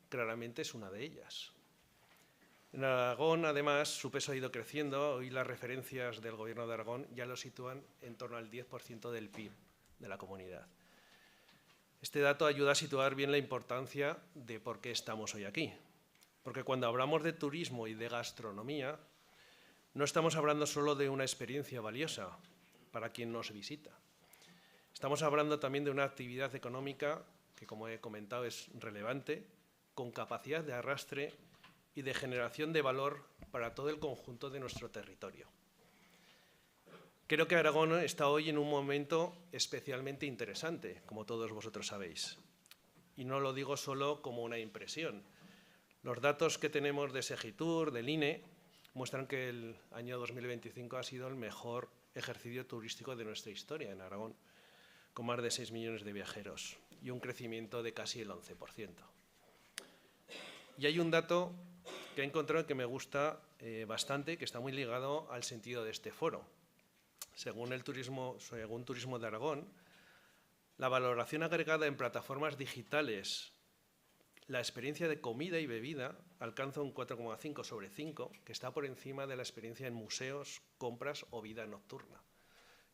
claramente es una de ellas. En Aragón, además, su peso ha ido creciendo. Hoy las referencias del Gobierno de Aragón ya lo sitúan en torno al 10% del PIB de la comunidad. Este dato ayuda a situar bien la importancia de por qué estamos hoy aquí. Porque cuando hablamos de turismo y de gastronomía, no estamos hablando solo de una experiencia valiosa para quien nos visita. Estamos hablando también de una actividad económica que, como he comentado, es relevante, con capacidad de arrastre y de generación de valor para todo el conjunto de nuestro territorio. Creo que Aragón está hoy en un momento especialmente interesante, como todos vosotros sabéis. Y no lo digo solo como una impresión. Los datos que tenemos de Segitur, del INE, muestran que el año 2025 ha sido el mejor ejercicio turístico de nuestra historia en Aragón, con más de 6 millones de viajeros y un crecimiento de casi el 11%. Y hay un dato que he encontrado que me gusta bastante, que está muy ligado al sentido de este foro. Según Turismo de Aragón, la valoración agregada en plataformas digitales, la experiencia de comida y bebida alcanza un 4,5 sobre 5, que está por encima de la experiencia en museos, compras o vida nocturna.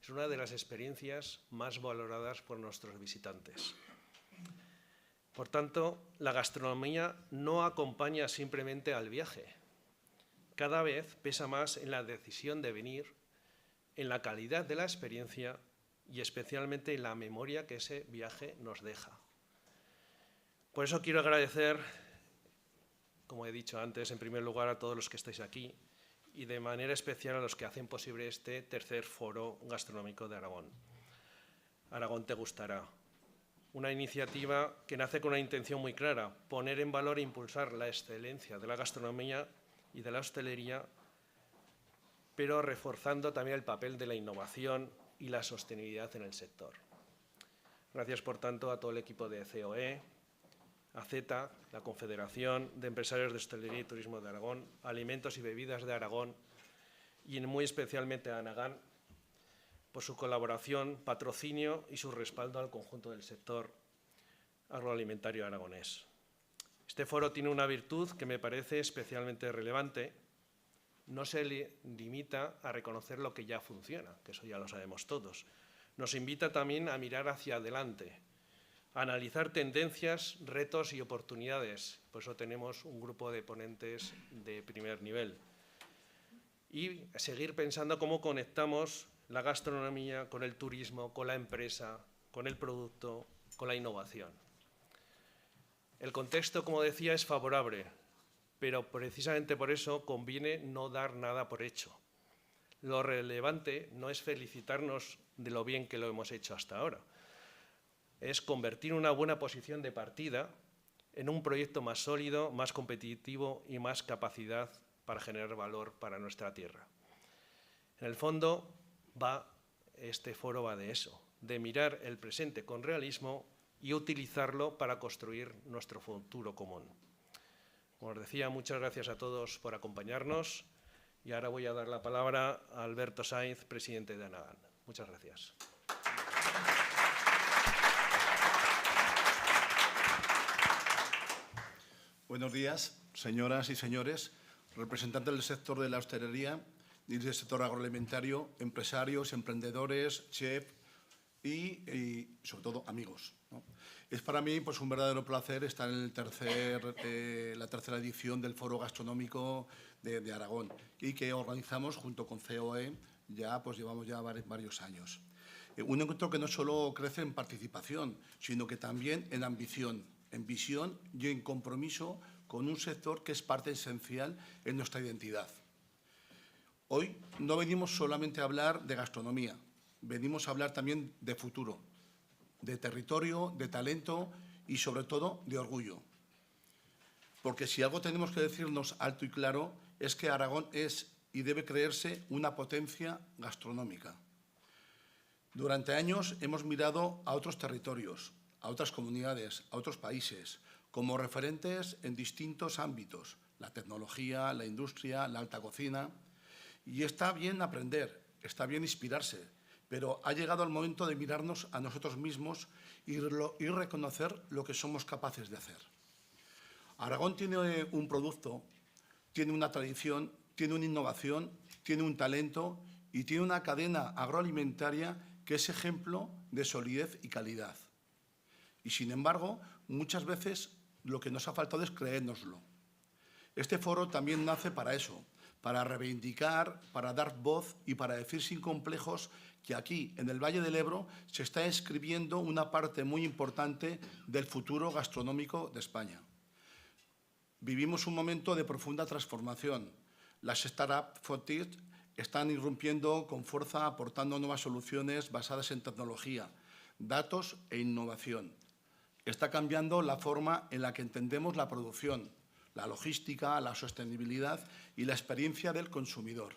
Es una de las experiencias más valoradas por nuestros visitantes. Por tanto, la gastronomía no acompaña simplemente al viaje. Cada vez pesa más en la decisión de venir, en la calidad de la experiencia y especialmente en la memoria que ese viaje nos deja. Por eso quiero agradecer, como he dicho antes, en primer lugar a todos los que estáis aquí y de manera especial a los que hacen posible este tercer foro gastronómico de Aragón. Aragón te gustará. Una iniciativa que nace con una intención muy clara, poner en valor e impulsar la excelencia de la gastronomía y de la hostelería, pero reforzando también el papel de la innovación y la sostenibilidad en el sector. Gracias, por tanto, a todo el equipo de COE, a CETA, la Confederación de Empresarios de Hostelería y Turismo de Aragón, Alimentos y Bebidas de Aragón y muy especialmente a Anagán por su colaboración, patrocinio y su respaldo al conjunto del sector agroalimentario aragonés. Este foro tiene una virtud que me parece especialmente relevante. No se limita a reconocer lo que ya funciona, que eso ya lo sabemos todos. Nos invita también a mirar hacia adelante, a analizar tendencias, retos y oportunidades. Por eso tenemos un grupo de ponentes de primer nivel. Y a seguir pensando cómo conectamos la gastronomía con el turismo, con la empresa, con el producto, con la innovación. El contexto, como decía, es favorable, pero precisamente por eso conviene no dar nada por hecho. Lo relevante no es felicitarnos de lo bien que lo hemos hecho hasta ahora, es convertir una buena posición de partida en un proyecto más sólido, más competitivo y más capacidad para generar valor para nuestra tierra. En el fondo, este foro va de eso, de mirar el presente con realismo y utilizarlo para construir nuestro futuro común. Como os decía, muchas gracias a todos por acompañarnos y ahora voy a dar la palabra a Alberto Sainz, presidente de Anagán. Muchas gracias. Buenos días, señoras y señores, representantes del sector de la hostelería y del sector agroalimentario, empresarios, emprendedores, chefs y sobre todo, amigos, ¿no? Es para mí pues, un verdadero placer estar en la tercera edición del Foro Gastronómico de Aragón y que organizamos junto con COE, llevamos ya varios años. Un encuentro que no solo crece en participación, sino que también en ambición, en visión y en compromiso con un sector que es parte esencial en nuestra identidad. Hoy no venimos solamente a hablar de gastronomía, venimos a hablar también de futuro, de territorio, de talento y, sobre todo, de orgullo. Porque si algo tenemos que decirnos alto y claro es que Aragón es y debe creerse una potencia gastronómica. Durante años hemos mirado a otros territorios, a otras comunidades, a otros países, como referentes en distintos ámbitos, la tecnología, la industria, la alta cocina. Y está bien aprender, está bien inspirarse, pero ha llegado el momento de mirarnos a nosotros mismos y reconocer lo que somos capaces de hacer. Aragón tiene un producto, tiene una tradición, tiene una innovación, tiene un talento y tiene una cadena agroalimentaria que es ejemplo de solidez y calidad. Y, sin embargo, muchas veces lo que nos ha faltado es creérnoslo. Este foro también nace para eso, para reivindicar, para dar voz y para decir sin complejos que aquí, en el Valle del Ebro, se está escribiendo una parte muy importante del futuro gastronómico de España. Vivimos un momento de profunda transformación. Las startups FOTIT están irrumpiendo con fuerza, aportando nuevas soluciones basadas en tecnología, datos e innovación. Está cambiando la forma en la que entendemos la producción, la logística, la sostenibilidad y la experiencia del consumidor.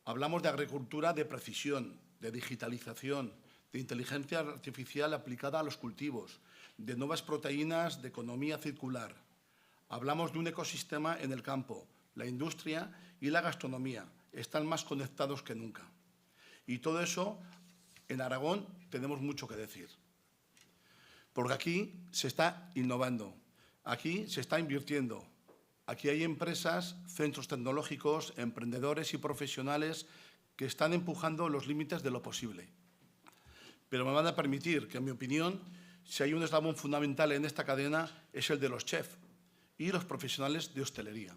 Hablamos de agricultura de precisión, de digitalización, de inteligencia artificial aplicada a los cultivos, de nuevas proteínas, de economía circular. Hablamos de un ecosistema en el campo. La industria y la gastronomía están más conectados que nunca. Y todo eso, en Aragón, tenemos mucho que decir. Porque aquí se está innovando, aquí se está invirtiendo, aquí hay empresas, centros tecnológicos, emprendedores y profesionales que están empujando los límites de lo posible. Pero me van a permitir que, en mi opinión, si hay un eslabón fundamental en esta cadena es el de los chefs y los profesionales de hostelería.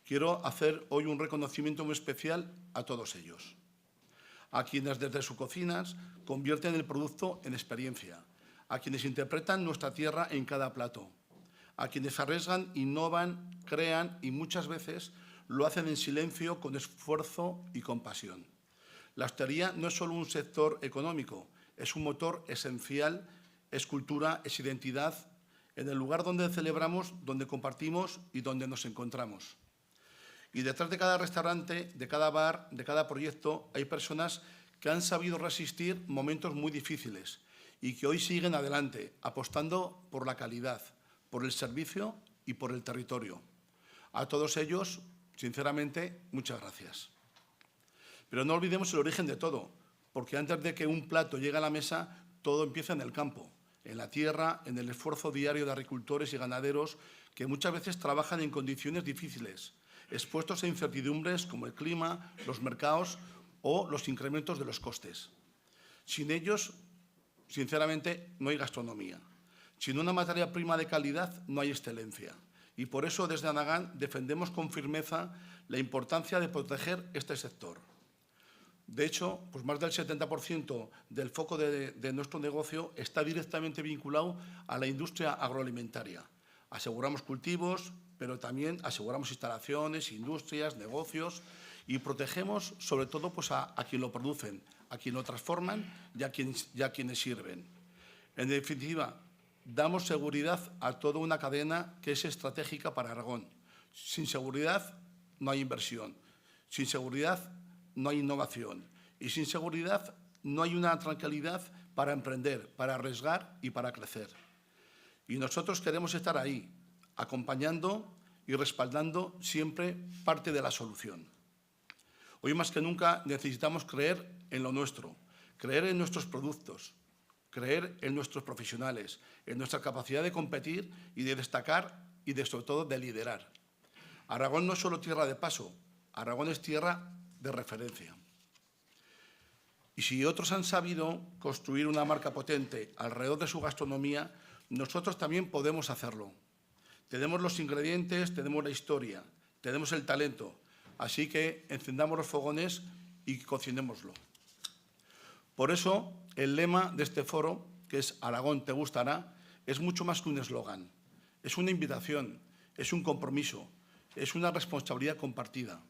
Quiero hacer hoy un reconocimiento muy especial a todos ellos, a quienes desde sus cocinas convierten el producto en experiencia, a quienes interpretan nuestra tierra en cada plato, a quienes arriesgan, innovan, crean y muchas veces lo hacen en silencio, con esfuerzo y con pasión. La hostelería no es solo un sector económico, es un motor esencial, es cultura, es identidad, en el lugar donde celebramos, donde compartimos y donde nos encontramos. Y detrás de cada restaurante, de cada bar, de cada proyecto, hay personas que han sabido resistir momentos muy difíciles y que hoy siguen adelante, apostando por la calidad, por el servicio y por el territorio. A todos ellos, sinceramente, muchas gracias. Pero no olvidemos el origen de todo, porque antes de que un plato llegue a la mesa, todo empieza en el campo, en la tierra, en el esfuerzo diario de agricultores y ganaderos que muchas veces trabajan en condiciones difíciles, expuestos a incertidumbres como el clima, los mercados o los incrementos de los costes. Sin ellos, sinceramente, no hay gastronomía. Sin una materia prima de calidad no hay excelencia. Y por eso desde Anagán defendemos con firmeza la importancia de proteger este sector. De hecho, pues más del 70% del foco de nuestro negocio está directamente vinculado a la industria agroalimentaria. Aseguramos cultivos, pero también aseguramos instalaciones, industrias, negocios y protegemos sobre todo pues, a quien lo producen, a quien lo transforman y a quienes sirven. En definitiva, damos seguridad a toda una cadena que es estratégica para Aragón. Sin seguridad no hay inversión, sin seguridad no hay innovación y sin seguridad no hay una tranquilidad para emprender, para arriesgar y para crecer. Y nosotros queremos estar ahí, acompañando y respaldando siempre parte de la solución. Hoy más que nunca necesitamos creer en lo nuestro, creer en nuestros productos, creer en nuestros profesionales, en nuestra capacidad de competir y de destacar y sobre todo de liderar. Aragón no es solo tierra de paso, Aragón es tierra de referencia. Y si otros han sabido construir una marca potente alrededor de su gastronomía, nosotros también podemos hacerlo. Tenemos los ingredientes, tenemos la historia, tenemos el talento, así que encendamos los fogones y cocinémoslo. Por eso, el lema de este foro, que es Aragón te gustará, es mucho más que un eslogan. Es una invitación, es un compromiso, es una responsabilidad compartida.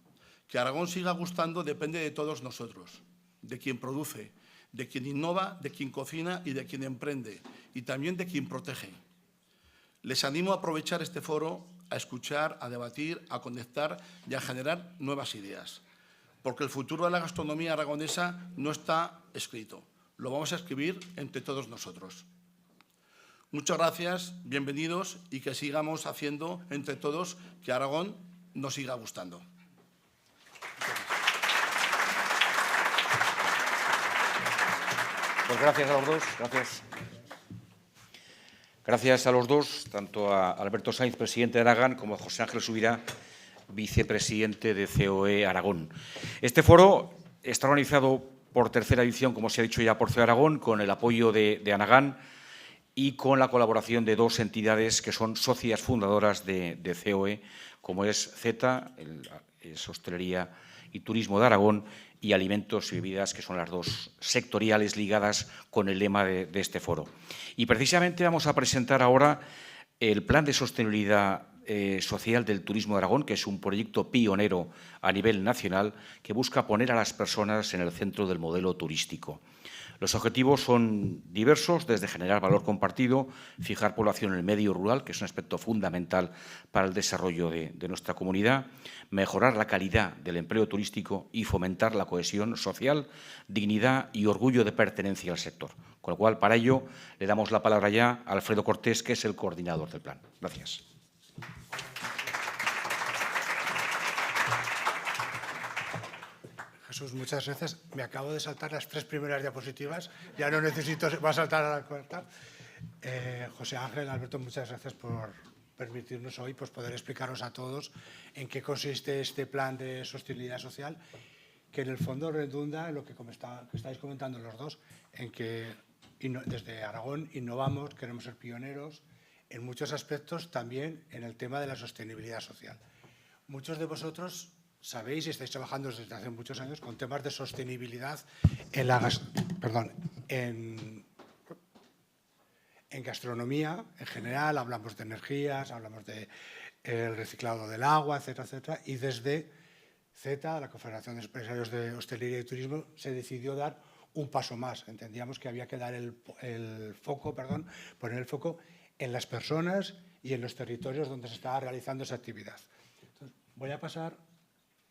Que Aragón siga gustando depende de todos nosotros, de quien produce, de quien innova, de quien cocina y de quien emprende, y también de quien protege. Les animo a aprovechar este foro, a escuchar, a debatir, a conectar y a generar nuevas ideas. Porque el futuro de la gastronomía aragonesa no está escrito. Lo vamos a escribir entre todos nosotros. Muchas gracias, bienvenidos y que sigamos haciendo entre todos que Aragón nos siga gustando. Pues gracias a los dos, gracias. Gracias a los dos, tanto a Alberto Sainz, presidente de Aragán, como a José Ángel Subirá, vicepresidente de COE Aragón. Este foro está organizado por tercera edición, como se ha dicho ya, por COE Aragón, con el apoyo de Anagán y con la colaboración de dos entidades que son socias fundadoras de COE, como es Z, es Hostelería y Turismo de Aragón, y Alimentos y Bebidas, que son las dos sectoriales ligadas con el lema de este foro. Y precisamente vamos a presentar ahora el Plan de Sostenibilidad Social del Turismo de Aragón, que es un proyecto pionero a nivel nacional que busca poner a las personas en el centro del modelo turístico. Los objetivos son diversos, desde generar valor compartido, fijar población en el medio rural, que es un aspecto fundamental para el desarrollo de nuestra comunidad, mejorar la calidad del empleo turístico y fomentar la cohesión social, dignidad y orgullo de pertenencia al sector. Con lo cual, para ello, le damos la palabra ya a Alfredo Cortés, que es el coordinador del plan. Gracias. Jesús, muchas gracias. Me acabo de saltar las 3 primeras diapositivas. Ya no necesito, va a saltar a la cuarta. José Ángel, Alberto, muchas gracias por permitirnos hoy poder explicaros a todos en qué consiste este plan de sostenibilidad social, que en el fondo redunda en lo que estáis comentando los dos, en que desde Aragón innovamos, queremos ser pioneros en muchos aspectos, también en el tema de la sostenibilidad social. Muchos de vosotros sabéis y estáis trabajando desde hace muchos años con temas de sostenibilidad en gastronomía en general. Hablamos de energías, hablamos del reciclado del agua, etcétera, etcétera. Y desde Z, la Confederación de Empresarios de Hostelería y Turismo, se decidió dar un paso más. Entendíamos que había que dar poner el foco en las personas y en los territorios donde se estaba realizando esa actividad. Entonces, voy a pasar.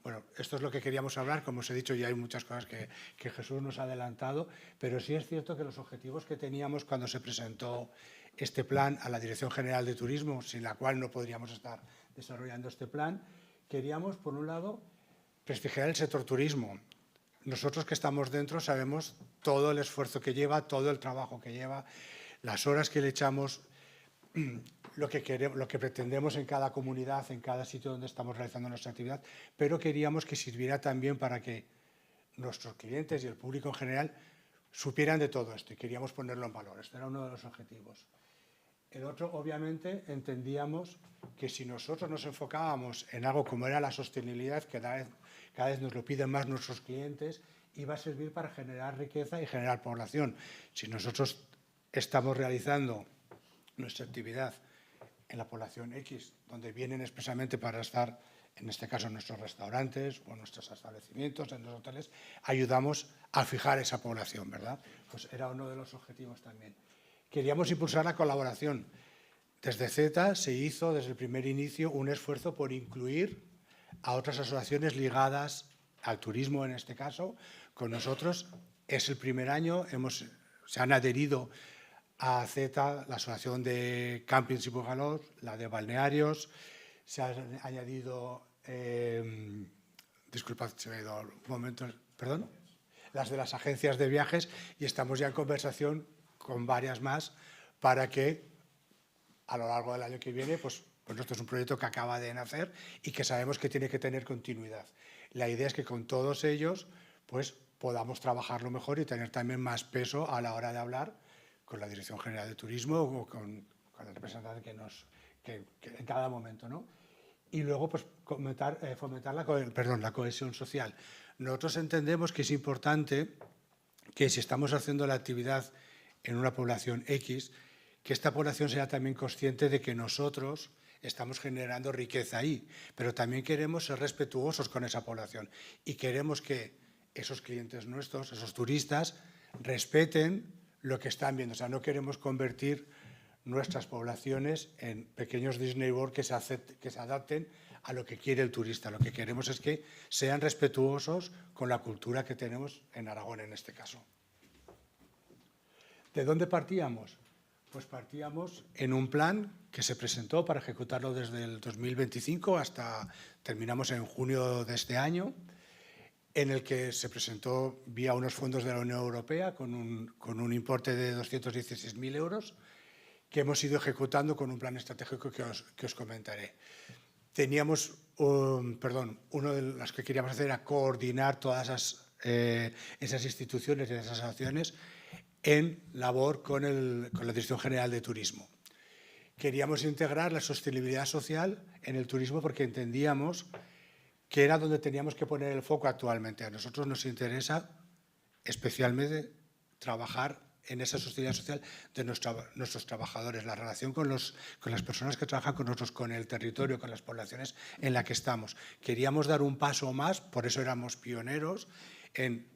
Bueno, esto es lo que queríamos hablar. Como os he dicho, ya hay muchas cosas que Jesús nos ha adelantado, pero sí es cierto que los objetivos que teníamos cuando se presentó este plan a la Dirección General de Turismo, sin la cual no podríamos estar desarrollando este plan, queríamos, por un lado, prestigiar el sector turismo. Nosotros que estamos dentro sabemos todo el esfuerzo que lleva, todo el trabajo que lleva, las horas que le echamos, lo que pretendemos en cada comunidad, en cada sitio donde estamos realizando nuestra actividad, pero queríamos que sirviera también para que nuestros clientes y el público en general supieran de todo esto y queríamos ponerlo en valor. Este era uno de los objetivos. El otro, obviamente, entendíamos que si nosotros nos enfocábamos en algo como era la sostenibilidad, que cada vez nos lo piden más nuestros clientes, iba a servir para generar riqueza y generar población. Si nosotros estamos realizando nuestra actividad en la población X, donde vienen expresamente para estar, en este caso en nuestros restaurantes o en nuestros establecimientos, en los hoteles, ayudamos a fijar esa población, ¿verdad? Pues era uno de los objetivos también. Queríamos impulsar la colaboración. Desde Z se hizo, desde el primer inicio, un esfuerzo por incluir a otras asociaciones ligadas al turismo, en este caso. Con nosotros es el primer año, se han adherido a Z, la Asociación de Campings y Bungalows, la de Balnearios, se han añadido, disculpad, se me ha ido un momento, perdón, las de las agencias de viajes, y estamos ya en conversación con varias más para que a lo largo del año que viene, pues esto es un proyecto que acaba de nacer y que sabemos que tiene que tener continuidad. La idea es que con todos ellos pues podamos trabajarlo mejor y tener también más peso a la hora de hablar con la Dirección General de Turismo o con el representante que en cada momento, ¿no? Y luego pues fomentar la cohesión social. Nosotros entendemos que es importante que si estamos haciendo la actividad en una población X, que esta población sea también consciente de que nosotros estamos generando riqueza ahí, pero también queremos ser respetuosos con esa población y queremos que esos clientes nuestros, esos turistas, respeten lo que están viendo. O sea, no queremos convertir nuestras poblaciones en pequeños Disney World que se adapten a lo que quiere el turista. Lo que queremos es que sean respetuosos con la cultura que tenemos en Aragón, en este caso. ¿De dónde partíamos? Pues partíamos en un plan que se presentó para ejecutarlo desde el 2025 hasta terminamos en junio de este año, en el que se presentó vía unos fondos de la Unión Europea con un importe de 216.000 euros, que hemos ido ejecutando con un plan estratégico que os comentaré. Teníamos, uno de los que queríamos hacer era coordinar todas esas instituciones y esas acciones en labor con la Dirección General de Turismo. Queríamos integrar la sostenibilidad social en el turismo porque entendíamos que era donde teníamos que poner el foco actualmente. A nosotros nos interesa especialmente trabajar en esa sostenibilidad social de nuestros trabajadores, la relación con las personas que trabajan con nosotros, con el territorio, con las poblaciones en las que estamos. Queríamos dar un paso más, por eso éramos pioneros en,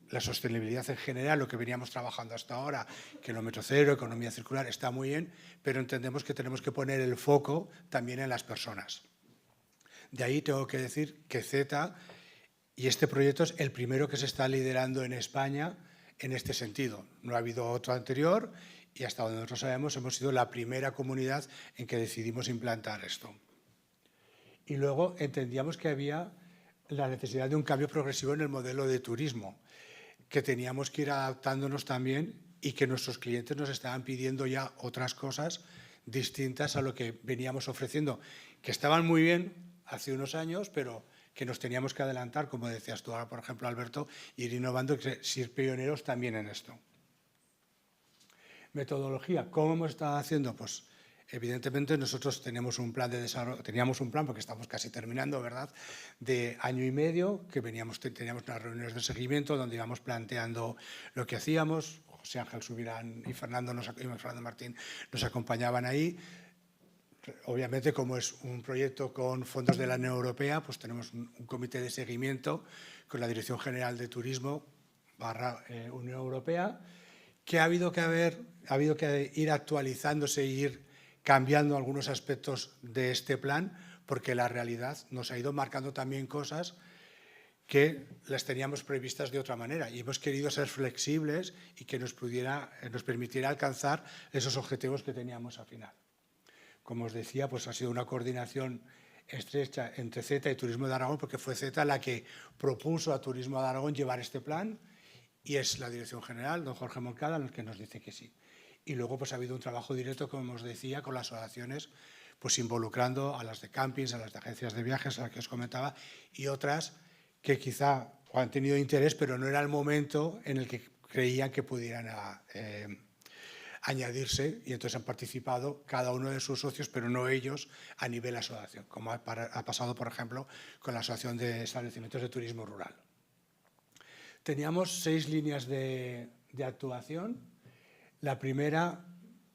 la sostenibilidad en general, lo que veníamos trabajando hasta ahora, kilómetro cero, economía circular, está muy bien, pero entendemos que tenemos que poner el foco también en las personas. De ahí tengo que decir que Z, y este proyecto es el primero que se está liderando en España en este sentido. No ha habido otro anterior y hasta donde nosotros sabemos hemos sido la primera comunidad en que decidimos implantar esto. Y luego entendíamos que había la necesidad de un cambio progresivo en el modelo de turismo, que teníamos que ir adaptándonos también y que nuestros clientes nos estaban pidiendo ya otras cosas distintas a lo que veníamos ofreciendo, que estaban muy bien hace unos años, pero que nos teníamos que adelantar, como decías tú ahora, por ejemplo, Alberto, ir innovando y ser pioneros también en esto. Metodología, ¿cómo hemos estado haciendo? Pues evidentemente nosotros teníamos un plan de desarrollo, porque estamos casi terminando, ¿verdad?, de año y medio, que teníamos unas reuniones de seguimiento donde íbamos planteando lo que hacíamos. José Ángel Subirán y Fernando Martín nos acompañaban ahí. Obviamente, como es un proyecto con fondos de la Unión Europea, pues tenemos un comité de seguimiento con la Dirección General de Turismo / Unión Europea, que ha habido que ir actualizándose e ir cambiando algunos aspectos de este plan, porque la realidad nos ha ido marcando también cosas que las teníamos previstas de otra manera y hemos querido ser flexibles y que nos permitiera alcanzar esos objetivos que teníamos al final. Como os decía, pues ha sido una coordinación estrecha entre Z y Turismo de Aragón, porque fue Z la que propuso a Turismo de Aragón llevar este plan y es la Dirección General, don Jorge Moncada, el que nos dice que sí. Y luego pues ha habido un trabajo directo, como os decía, con las asociaciones, pues involucrando a las de campings, a las de agencias de viajes, a las que os comentaba, y otras que quizá han tenido interés, pero no era el momento en el que creían que pudieran añadirse, y entonces han participado cada uno de sus socios, pero no ellos a nivel asociación, como ha pasado, por ejemplo, con la Asociación de Establecimientos de Turismo Rural. Teníamos 6 líneas de actuación. La primera,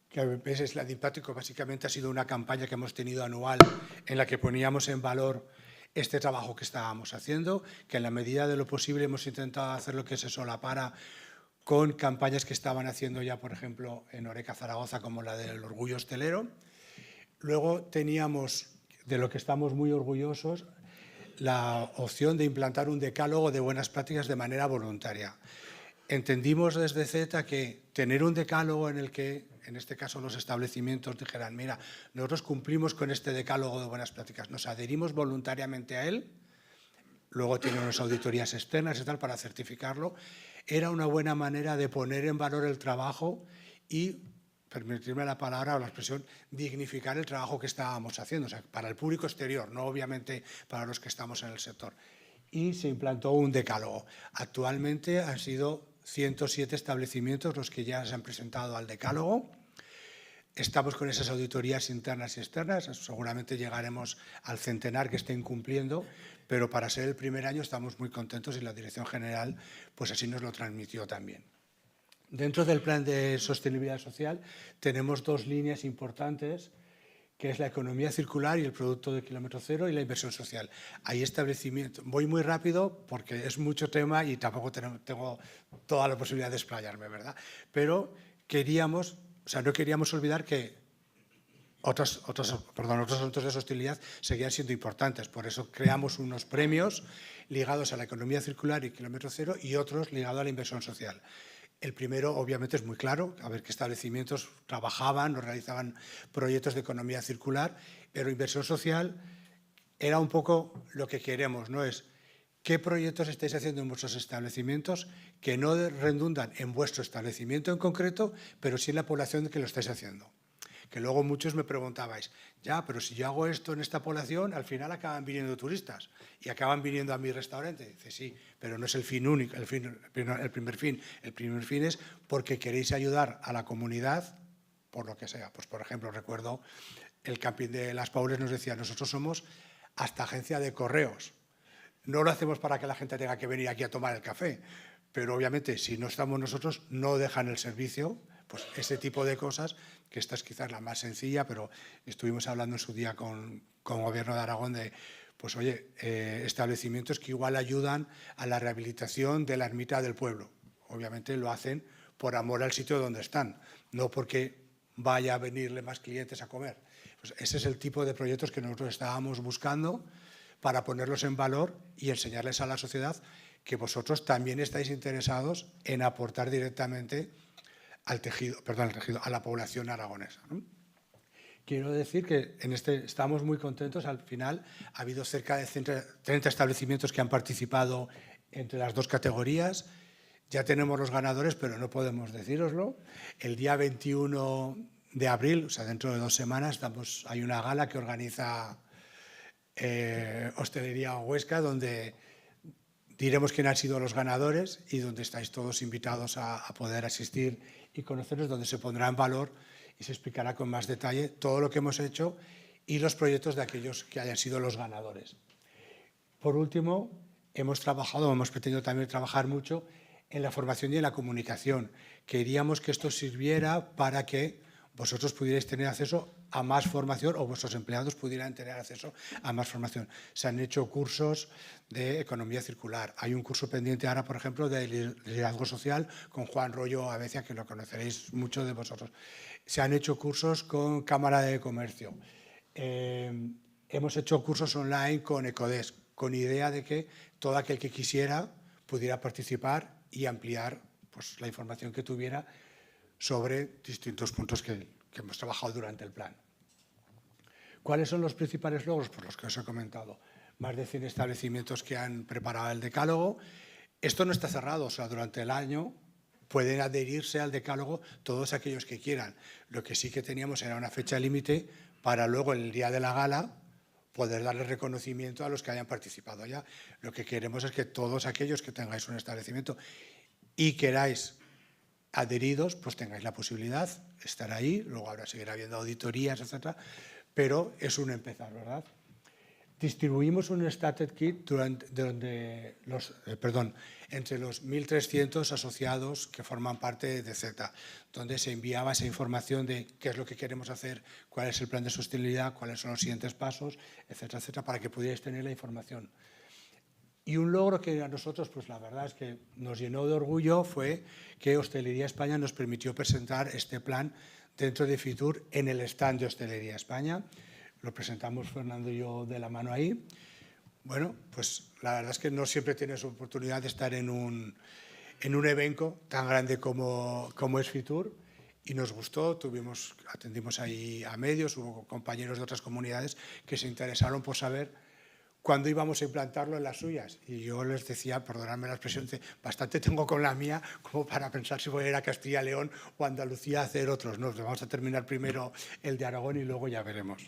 que es la de impacto, que básicamente ha sido una campaña que hemos tenido anual en la que poníamos en valor este trabajo que estábamos haciendo, que en la medida de lo posible hemos intentado hacer lo que se solapara con campañas que estaban haciendo ya, por ejemplo, en Oreca, Zaragoza, como la del Orgullo Hostelero. Luego teníamos, de lo que estamos muy orgullosos, la opción de implantar un decálogo de buenas prácticas de manera voluntaria. Entendimos desde Z que tener un decálogo en el que, en este caso, los establecimientos dijeran, mira, nosotros cumplimos con este decálogo de buenas prácticas, nos adherimos voluntariamente a él, luego tiene unas auditorías externas y tal para certificarlo, era una buena manera de poner en valor el trabajo y, permitirme la palabra o la expresión, dignificar el trabajo que estábamos haciendo, o sea, para el público exterior, no obviamente para los que estamos en el sector. Y se implantó un decálogo. Actualmente han sido 107 establecimientos los que ya se han presentado al decálogo. Estamos con esas auditorías internas y externas, seguramente llegaremos al centenar que estén cumpliendo, pero para ser el primer año estamos muy contentos y la Dirección General pues así nos lo transmitió también. Dentro del plan de sostenibilidad social tenemos 2 líneas importantes, que es la economía circular y el producto de kilómetro cero y la inversión social. Hay establecimientos, voy muy rápido porque es mucho tema y tampoco tengo toda la posibilidad de explayarme, ¿verdad? Pero no queríamos olvidar que otros asuntos de sostenibilidad seguían siendo importantes. Por eso creamos unos premios ligados a la economía circular y kilómetro cero y otros ligados a la inversión social. El primero, obviamente, es muy claro, a ver qué establecimientos trabajaban o realizaban proyectos de economía circular, pero inversión social era un poco lo que queremos, ¿no? Es qué proyectos estáis haciendo en vuestros establecimientos que no redundan en vuestro establecimiento en concreto, pero sí en la población que lo estáis haciendo. que luego muchos me preguntabais, ya, pero si yo hago esto en esta población, al final acaban viniendo turistas y acaban viniendo a mi restaurante. Dice, sí, pero no es el fin único, el primer fin. El primer fin es porque queréis ayudar a la comunidad por lo que sea. Pues, por ejemplo, recuerdo el camping de Las Paules nos decía, nosotros somos hasta agencia de correos. No lo hacemos para que la gente tenga que venir aquí a tomar el café, pero obviamente si no estamos nosotros no dejan el servicio, pues ese tipo de cosas, que esta es quizás la más sencilla, pero estuvimos hablando en su día con el Gobierno de Aragón de, pues oye, establecimientos que igual ayudan a la rehabilitación de la ermita del pueblo. Obviamente lo hacen por amor al sitio donde están, no porque vaya a venirle más clientes a comer. Pues ese es el tipo de proyectos que nosotros estábamos buscando para ponerlos en valor y enseñarles a la sociedad que vosotros también estáis interesados en aportar directamente a la población aragonesa, ¿no? Quiero decir que estamos muy contentos. Al final ha habido cerca de 30 establecimientos que han participado entre las dos categorías. Ya tenemos los ganadores, pero no podemos decíroslo. El día 21 de abril, o sea, dentro de 2 semanas, hay una gala que organiza Hostelería Huesca, donde diremos quién han sido los ganadores y donde estáis todos invitados a poder asistir y conocerlos, donde se pondrá en valor y se explicará con más detalle todo lo que hemos hecho y los proyectos de aquellos que hayan sido los ganadores. Por último, hemos pretendido también trabajar mucho en la formación y en la comunicación. Queríamos que esto sirviera para que vosotros pudierais tener acceso a más formación o vuestros empleados pudieran tener acceso a más formación. Se han hecho cursos de economía circular. Hay un curso pendiente ahora, por ejemplo, de liderazgo social con Juan Rollo Abecia, que lo conoceréis muchos de vosotros. Se han hecho cursos con Cámara de Comercio. Hemos hecho cursos online con Ecodesk, con idea de que todo aquel que quisiera pudiera participar y ampliar pues, la información que tuviera sobre distintos puntos que hemos trabajado durante el plan. ¿Cuáles son los principales logros? Pues los que os he comentado. Más de 100 establecimientos que han preparado el decálogo. Esto no está cerrado, o sea, durante el año pueden adherirse al decálogo todos aquellos que quieran. Lo que sí que teníamos era una fecha límite para luego, en el día de la gala, poder darle reconocimiento a los que hayan participado ya. Lo que queremos es que todos aquellos que tengáis un establecimiento y queráis adheridos, pues tengáis la posibilidad de estar ahí, luego ahora seguirá habiendo auditorías, etcétera, pero es un empezar, ¿verdad? Distribuimos un Starter Kit entre los 1.300 asociados que forman parte de Z, donde se enviaba esa información de qué es lo que queremos hacer, cuál es el plan de sostenibilidad, cuáles son los siguientes pasos, etcétera, etcétera, para que pudierais tener la información. Y un logro que a nosotros, pues la verdad es que nos llenó de orgullo fue que Hostelería España nos permitió presentar este plan dentro de Fitur en el stand de Hostelería España. Lo presentamos Fernando y yo de la mano ahí. Bueno, pues la verdad es que no siempre tienes oportunidad de estar en un evento tan grande como es Fitur y nos gustó. Atendimos ahí a medios, hubo compañeros de otras comunidades que se interesaron por saber cuándo íbamos a implantarlo en las suyas. Y yo les decía, perdonadme la expresión, bastante tengo con la mía como para pensar si voy a ir a Castilla y León o Andalucía a hacer otros. No, vamos a terminar primero el de Aragón y luego ya veremos.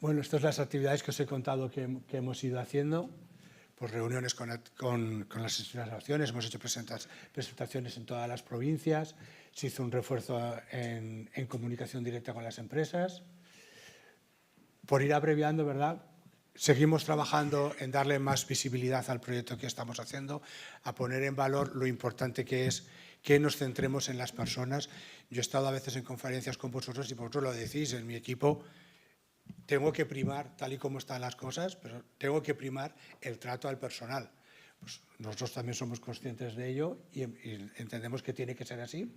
Bueno, estas son las actividades que os he contado que hemos ido haciendo. Pues reuniones con las instituciones, hemos hecho presentaciones en todas las provincias, se hizo un refuerzo en comunicación directa con las empresas. Por ir abreviando, ¿verdad? Seguimos trabajando en darle más visibilidad al proyecto que estamos haciendo, a poner en valor lo importante que es que nos centremos en las personas. Yo he estado a veces en conferencias con vosotros y vosotros lo decís, en mi equipo tengo que primar, tal y como están las cosas, pero tengo que primar el trato al personal. Pues nosotros también somos conscientes de ello y entendemos que tiene que ser así.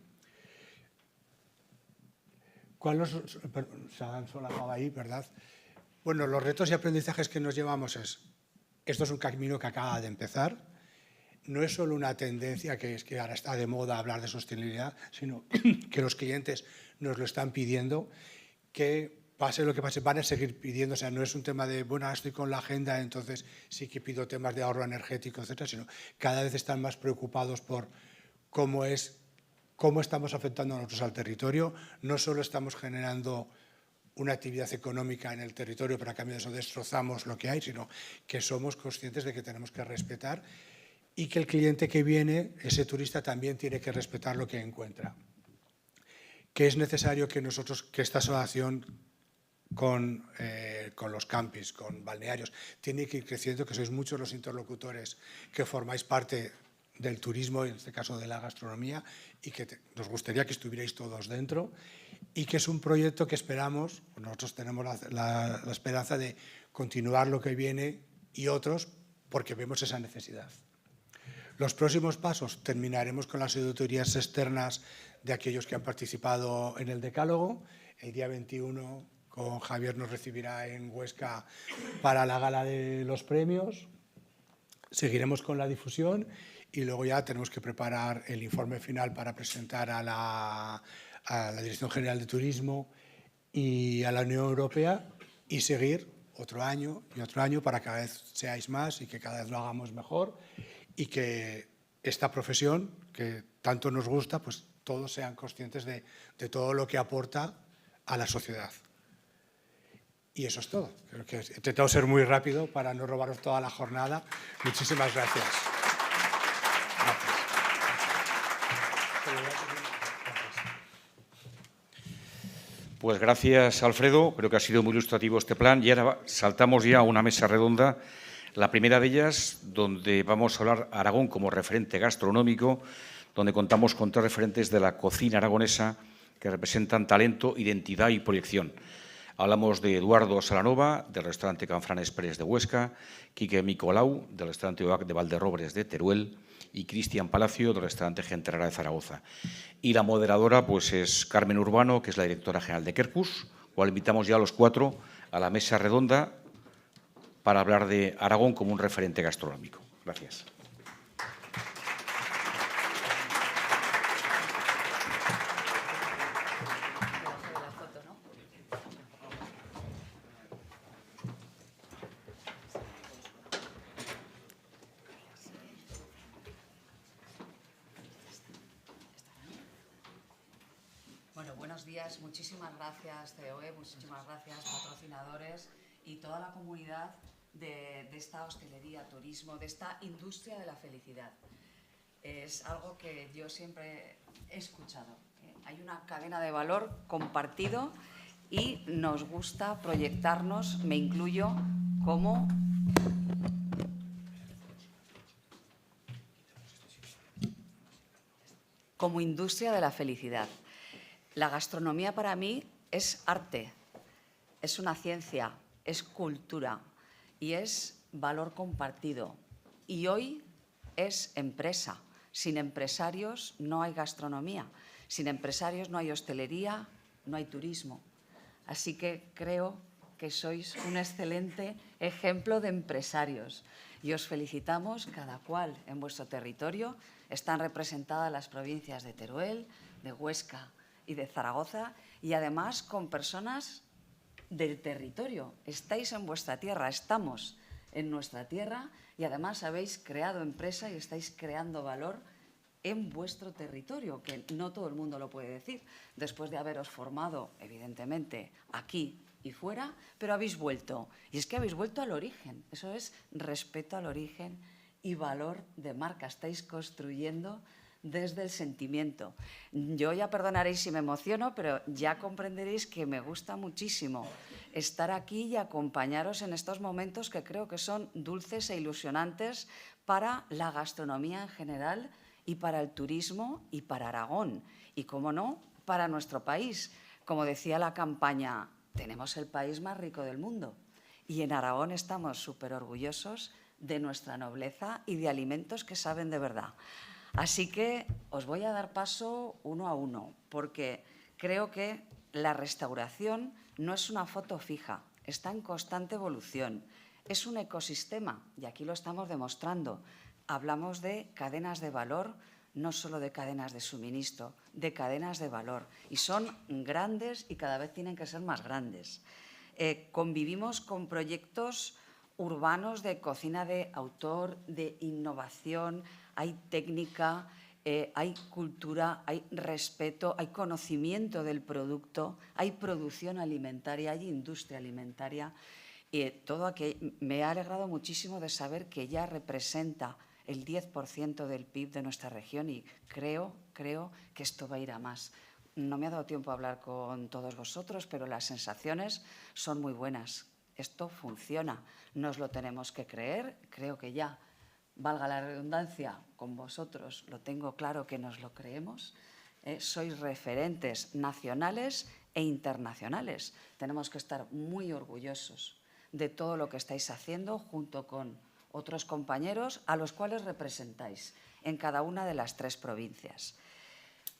Se han solapado ahí, ¿verdad? Bueno, los retos y aprendizajes que nos llevamos esto es un camino que acaba de empezar. No es solo una tendencia que ahora está de moda hablar de sostenibilidad, sino que los clientes nos lo están pidiendo, que pase lo que pase, van a seguir pidiendo. O sea, no es un tema de, bueno, ahora estoy con la agenda, entonces sí que pido temas de ahorro energético, etcétera, sino cada vez están más preocupados por cómo es cómo estamos afectando nosotros al territorio. No solo estamos generando una actividad económica en el territorio, pero a cambio de eso destrozamos lo que hay, sino que somos conscientes de que tenemos que respetar y que el cliente que viene, ese turista, también tiene que respetar lo que encuentra. Que es necesario que esta asociación con los campings, con balnearios, tiene que ir creciendo, que sois muchos los interlocutores que formáis parte del turismo, en este caso de la gastronomía, y que nos gustaría que estuvierais todos dentro, y que es un proyecto que esperamos, nosotros tenemos la esperanza de continuar lo que viene y otros, porque vemos esa necesidad. Los próximos pasos, terminaremos con las auditorías externas de aquellos que han participado en el decálogo. El día 21 con Javier nos recibirá en Huesca para la gala de los premios. Seguiremos con la difusión y luego ya tenemos que preparar el informe final para presentar a la Dirección General de Turismo y a la Unión Europea y seguir otro año y otro año para que cada vez seáis más y que cada vez lo hagamos mejor y que esta profesión que tanto nos gusta, pues todos sean conscientes de todo lo que aporta a la sociedad. Y eso es todo. Creo que he intentado ser muy rápido para no robaros toda la jornada. Muchísimas gracias. Pues gracias, Alfredo. Creo que ha sido muy ilustrativo este plan. Y ahora saltamos ya a una mesa redonda. La primera de ellas, donde vamos a hablar Aragón como referente gastronómico, donde contamos con 3 referentes de la cocina aragonesa que representan talento, identidad y proyección. Hablamos de Eduardo Salanova, del restaurante Canfrán Express de Huesca, Quique Micolau, del restaurante OAC de Valderrobres de Teruel, y Cristian Palacio, del restaurante Gente Rara de Zaragoza. Y la moderadora pues es Carmen Urbano, que es la directora general de Quercus, cual invitamos ya a los 4 a la mesa redonda para hablar de Aragón como un referente gastronómico. Gracias. Bueno, buenos días. Muchísimas gracias, COE, muchísimas gracias, patrocinadores y toda la comunidad de esta hostelería, turismo, de esta industria de la felicidad. Es algo que yo siempre he escuchado. Hay una cadena de valor compartido y nos gusta proyectarnos, me incluyo, como industria de la felicidad. La gastronomía para mí es arte, es una ciencia, es cultura y es valor compartido. Y hoy es empresa. Sin empresarios no hay gastronomía. Sin empresarios no hay hostelería, no hay turismo. Así que creo que sois un excelente ejemplo de empresarios. Y os felicitamos, cada cual en vuestro territorio. Están representadas las provincias de Teruel, de Huesca y de Zaragoza, y además con personas del territorio. Estáis en vuestra tierra, estamos en nuestra tierra y además habéis creado empresa y estáis creando valor en vuestro territorio, que no todo el mundo lo puede decir, después de haberos formado, evidentemente, aquí y fuera, pero habéis vuelto. Y es que habéis vuelto al origen. Eso es respeto al origen y valor de marca. Estáis construyendo desde el sentimiento. Yo ya perdonaréis si me emociono, pero ya comprenderéis que me gusta muchísimo estar aquí y acompañaros en estos momentos que creo que son dulces e ilusionantes para la gastronomía en general y para el turismo y para Aragón. Y, cómo no, para nuestro país. Como decía la campaña, tenemos el país más rico del mundo. Y en Aragón estamos súper orgullosos de nuestra nobleza y de alimentos que saben de verdad. Así que os voy a dar paso uno a uno, porque creo que la restauración no es una foto fija, está en constante evolución. Es un ecosistema y aquí lo estamos demostrando. Hablamos de cadenas de valor, no solo de cadenas de suministro, de cadenas de valor. Y son grandes y cada vez tienen que ser más grandes. Convivimos con proyectos urbanos de cocina de autor, de innovación, hay técnica, hay cultura, hay respeto, hay conocimiento del producto, hay producción alimentaria, hay industria alimentaria. Y me ha alegrado muchísimo de saber que ya representa el 10% del PIB de nuestra región y creo que esto va a ir a más. No me ha dado tiempo a hablar con todos vosotros, pero las sensaciones son muy buenas. Esto funciona, nos lo tenemos que creer, creo que ya, valga la redundancia, con vosotros lo tengo claro que nos lo creemos. Sois referentes nacionales e internacionales. Tenemos que estar muy orgullosos de todo lo que estáis haciendo junto con otros compañeros a los cuales representáis en cada una de las 3 provincias.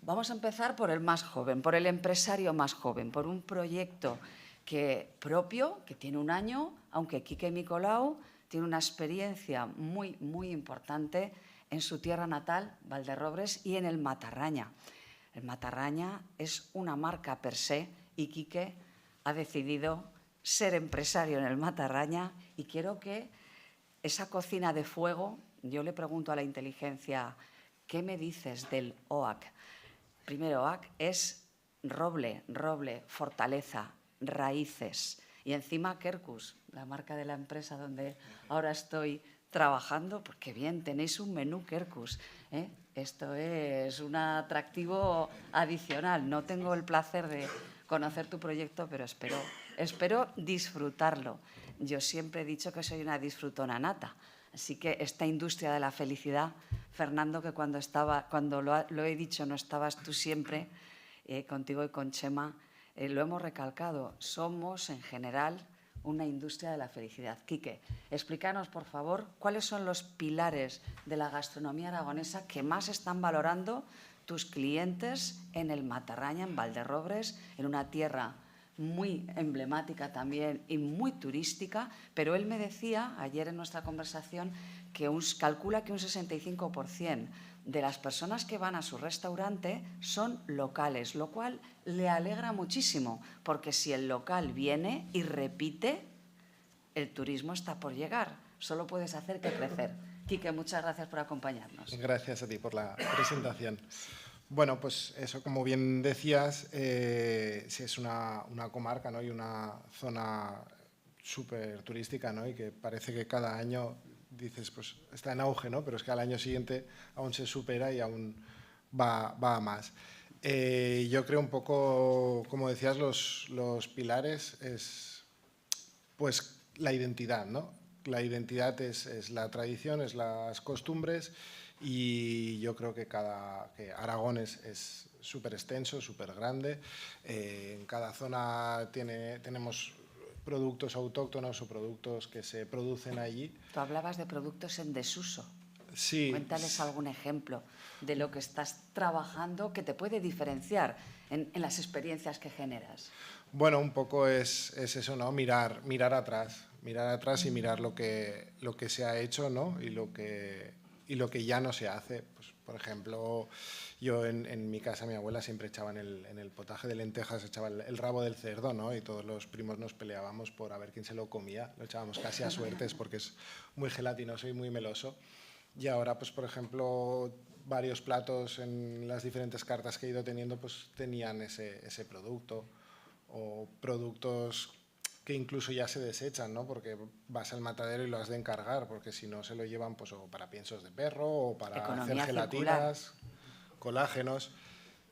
Vamos a empezar por el más joven, por el empresario más joven, por un proyecto propio, que tiene 1 año, aunque Quique Micolau tiene una experiencia muy, muy importante en su tierra natal, Valderrobres, y en el Matarraña. El Matarraña es una marca per se y Quique ha decidido ser empresario en el Matarraña y quiero que esa cocina de fuego, yo le pregunto a la inteligencia, ¿qué me dices del OAC? Primero, OAC es roble, fortaleza, raíces y encima Quercus, la marca de la empresa donde ahora estoy trabajando, porque bien, tenéis un menú Quercus, ¿eh? Esto es un atractivo adicional. No tengo el placer de conocer tu proyecto, pero espero disfrutarlo. Yo siempre he dicho que soy una disfrutona nata, así que esta industria de la felicidad, Fernando, que cuando lo he dicho no estabas tú siempre, contigo y con Chema, lo hemos recalcado. Somos, en general, una industria de la felicidad. Quique, explícanos, por favor, cuáles son los pilares de la gastronomía aragonesa que más están valorando tus clientes en el Matarraña, en Valderrobres, en una tierra muy emblemática también y muy turística, pero él me decía ayer en nuestra conversación que calcula que un 65% de las personas que van a su restaurante son locales, lo cual le alegra muchísimo, porque si el local viene y repite, el turismo está por llegar. Solo puedes hacer que crecer. Quique, muchas gracias por acompañarnos. Gracias a ti por la presentación. Bueno, pues eso, como bien decías, sí es una comarca, ¿no? Y una zona súper turística, ¿no? Y que parece que cada año dices, pues está en auge, ¿no? Pero es que al año siguiente aún se supera y aún va a más. Yo creo un poco, como decías, los pilares es pues la identidad, ¿no? La identidad es la tradición, es las costumbres y yo creo que Aragón es súper extenso, súper grande. En cada zona tenemos productos autóctonos o productos que se producen allí. Tú hablabas de productos en desuso. Sí. Cuéntales algún ejemplo de lo que estás trabajando que te puede diferenciar en las experiencias que generas. Bueno, un poco es eso, ¿no? Mirar atrás y mirar lo que se ha hecho, ¿no? Y lo que ya no se hace. Pues, por ejemplo, yo en mi casa, mi abuela siempre echaba en el potaje de lentejas, echaba el rabo del cerdo, ¿no? Y todos los primos nos peleábamos por a ver quién se lo comía. Lo echábamos casi a suertes porque es muy gelatinoso y muy meloso. Y ahora, pues, por ejemplo, varios platos en las diferentes cartas que he ido teniendo, pues tenían ese producto. O productos que incluso ya se desechan, ¿no? Porque vas al matadero y lo has de encargar, porque si no se lo llevan pues, o para piensos de perro o para Economía hacer gelatinas, colágenos.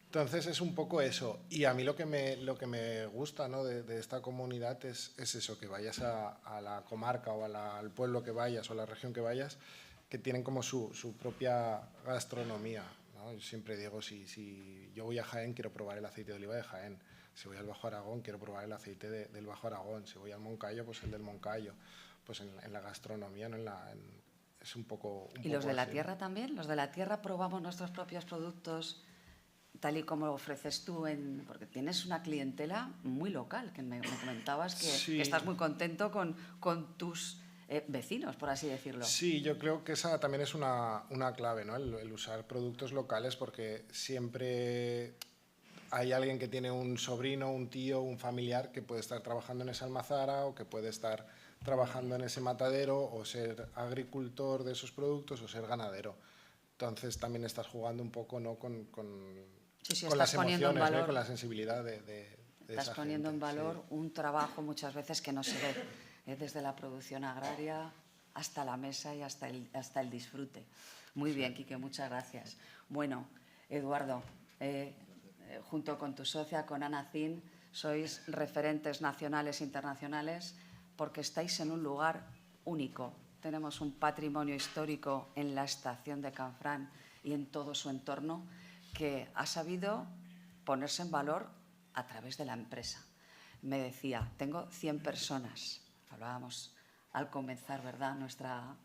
Entonces es un poco eso. Y a mí lo que me gusta, ¿no? de esta comunidad es eso, que vayas a la comarca o al pueblo que vayas o a la región que vayas, que tienen como su propia gastronomía, ¿no? Yo siempre digo, si yo voy a Jaén, quiero probar el aceite de oliva de Jaén. Si voy al Bajo Aragón, quiero probar el aceite del Bajo Aragón. Si voy al Moncayo, pues el del Moncayo. Pues en la gastronomía, ¿no? Es un poco ¿Y los de la así, tierra ¿no? también? ¿Los de la tierra probamos nuestros propios productos tal y como lo ofreces tú? Porque tienes una clientela muy local, que me comentabas que, Sí. que estás muy contento con tus vecinos, por así decirlo. Sí, yo creo que esa también es una clave, ¿no? El usar productos locales, porque siempre hay alguien que tiene un sobrino, un tío, un familiar que puede estar trabajando en esa almazara o que puede estar trabajando en ese matadero o ser agricultor de esos productos o ser ganadero. Entonces también estás jugando un poco, ¿no?, con Sí, las estás poniendo en emociones, ¿no?, valor. y con la sensibilidad de Estás esa poniendo en gente, valor sí. un trabajo muchas veces que no se ve, desde la producción agraria hasta la mesa y hasta el disfrute. Muy bien, Quique, muchas gracias. Bueno, Eduardo, junto con tu socia, con Ana Zin, sois referentes nacionales e internacionales porque estáis en un lugar único. Tenemos un patrimonio histórico en la estación de Canfrán y en todo su entorno que ha sabido ponerse en valor a través de la empresa. Me decía, tengo 100 personas. Hablábamos al comenzar, ¿verdad?,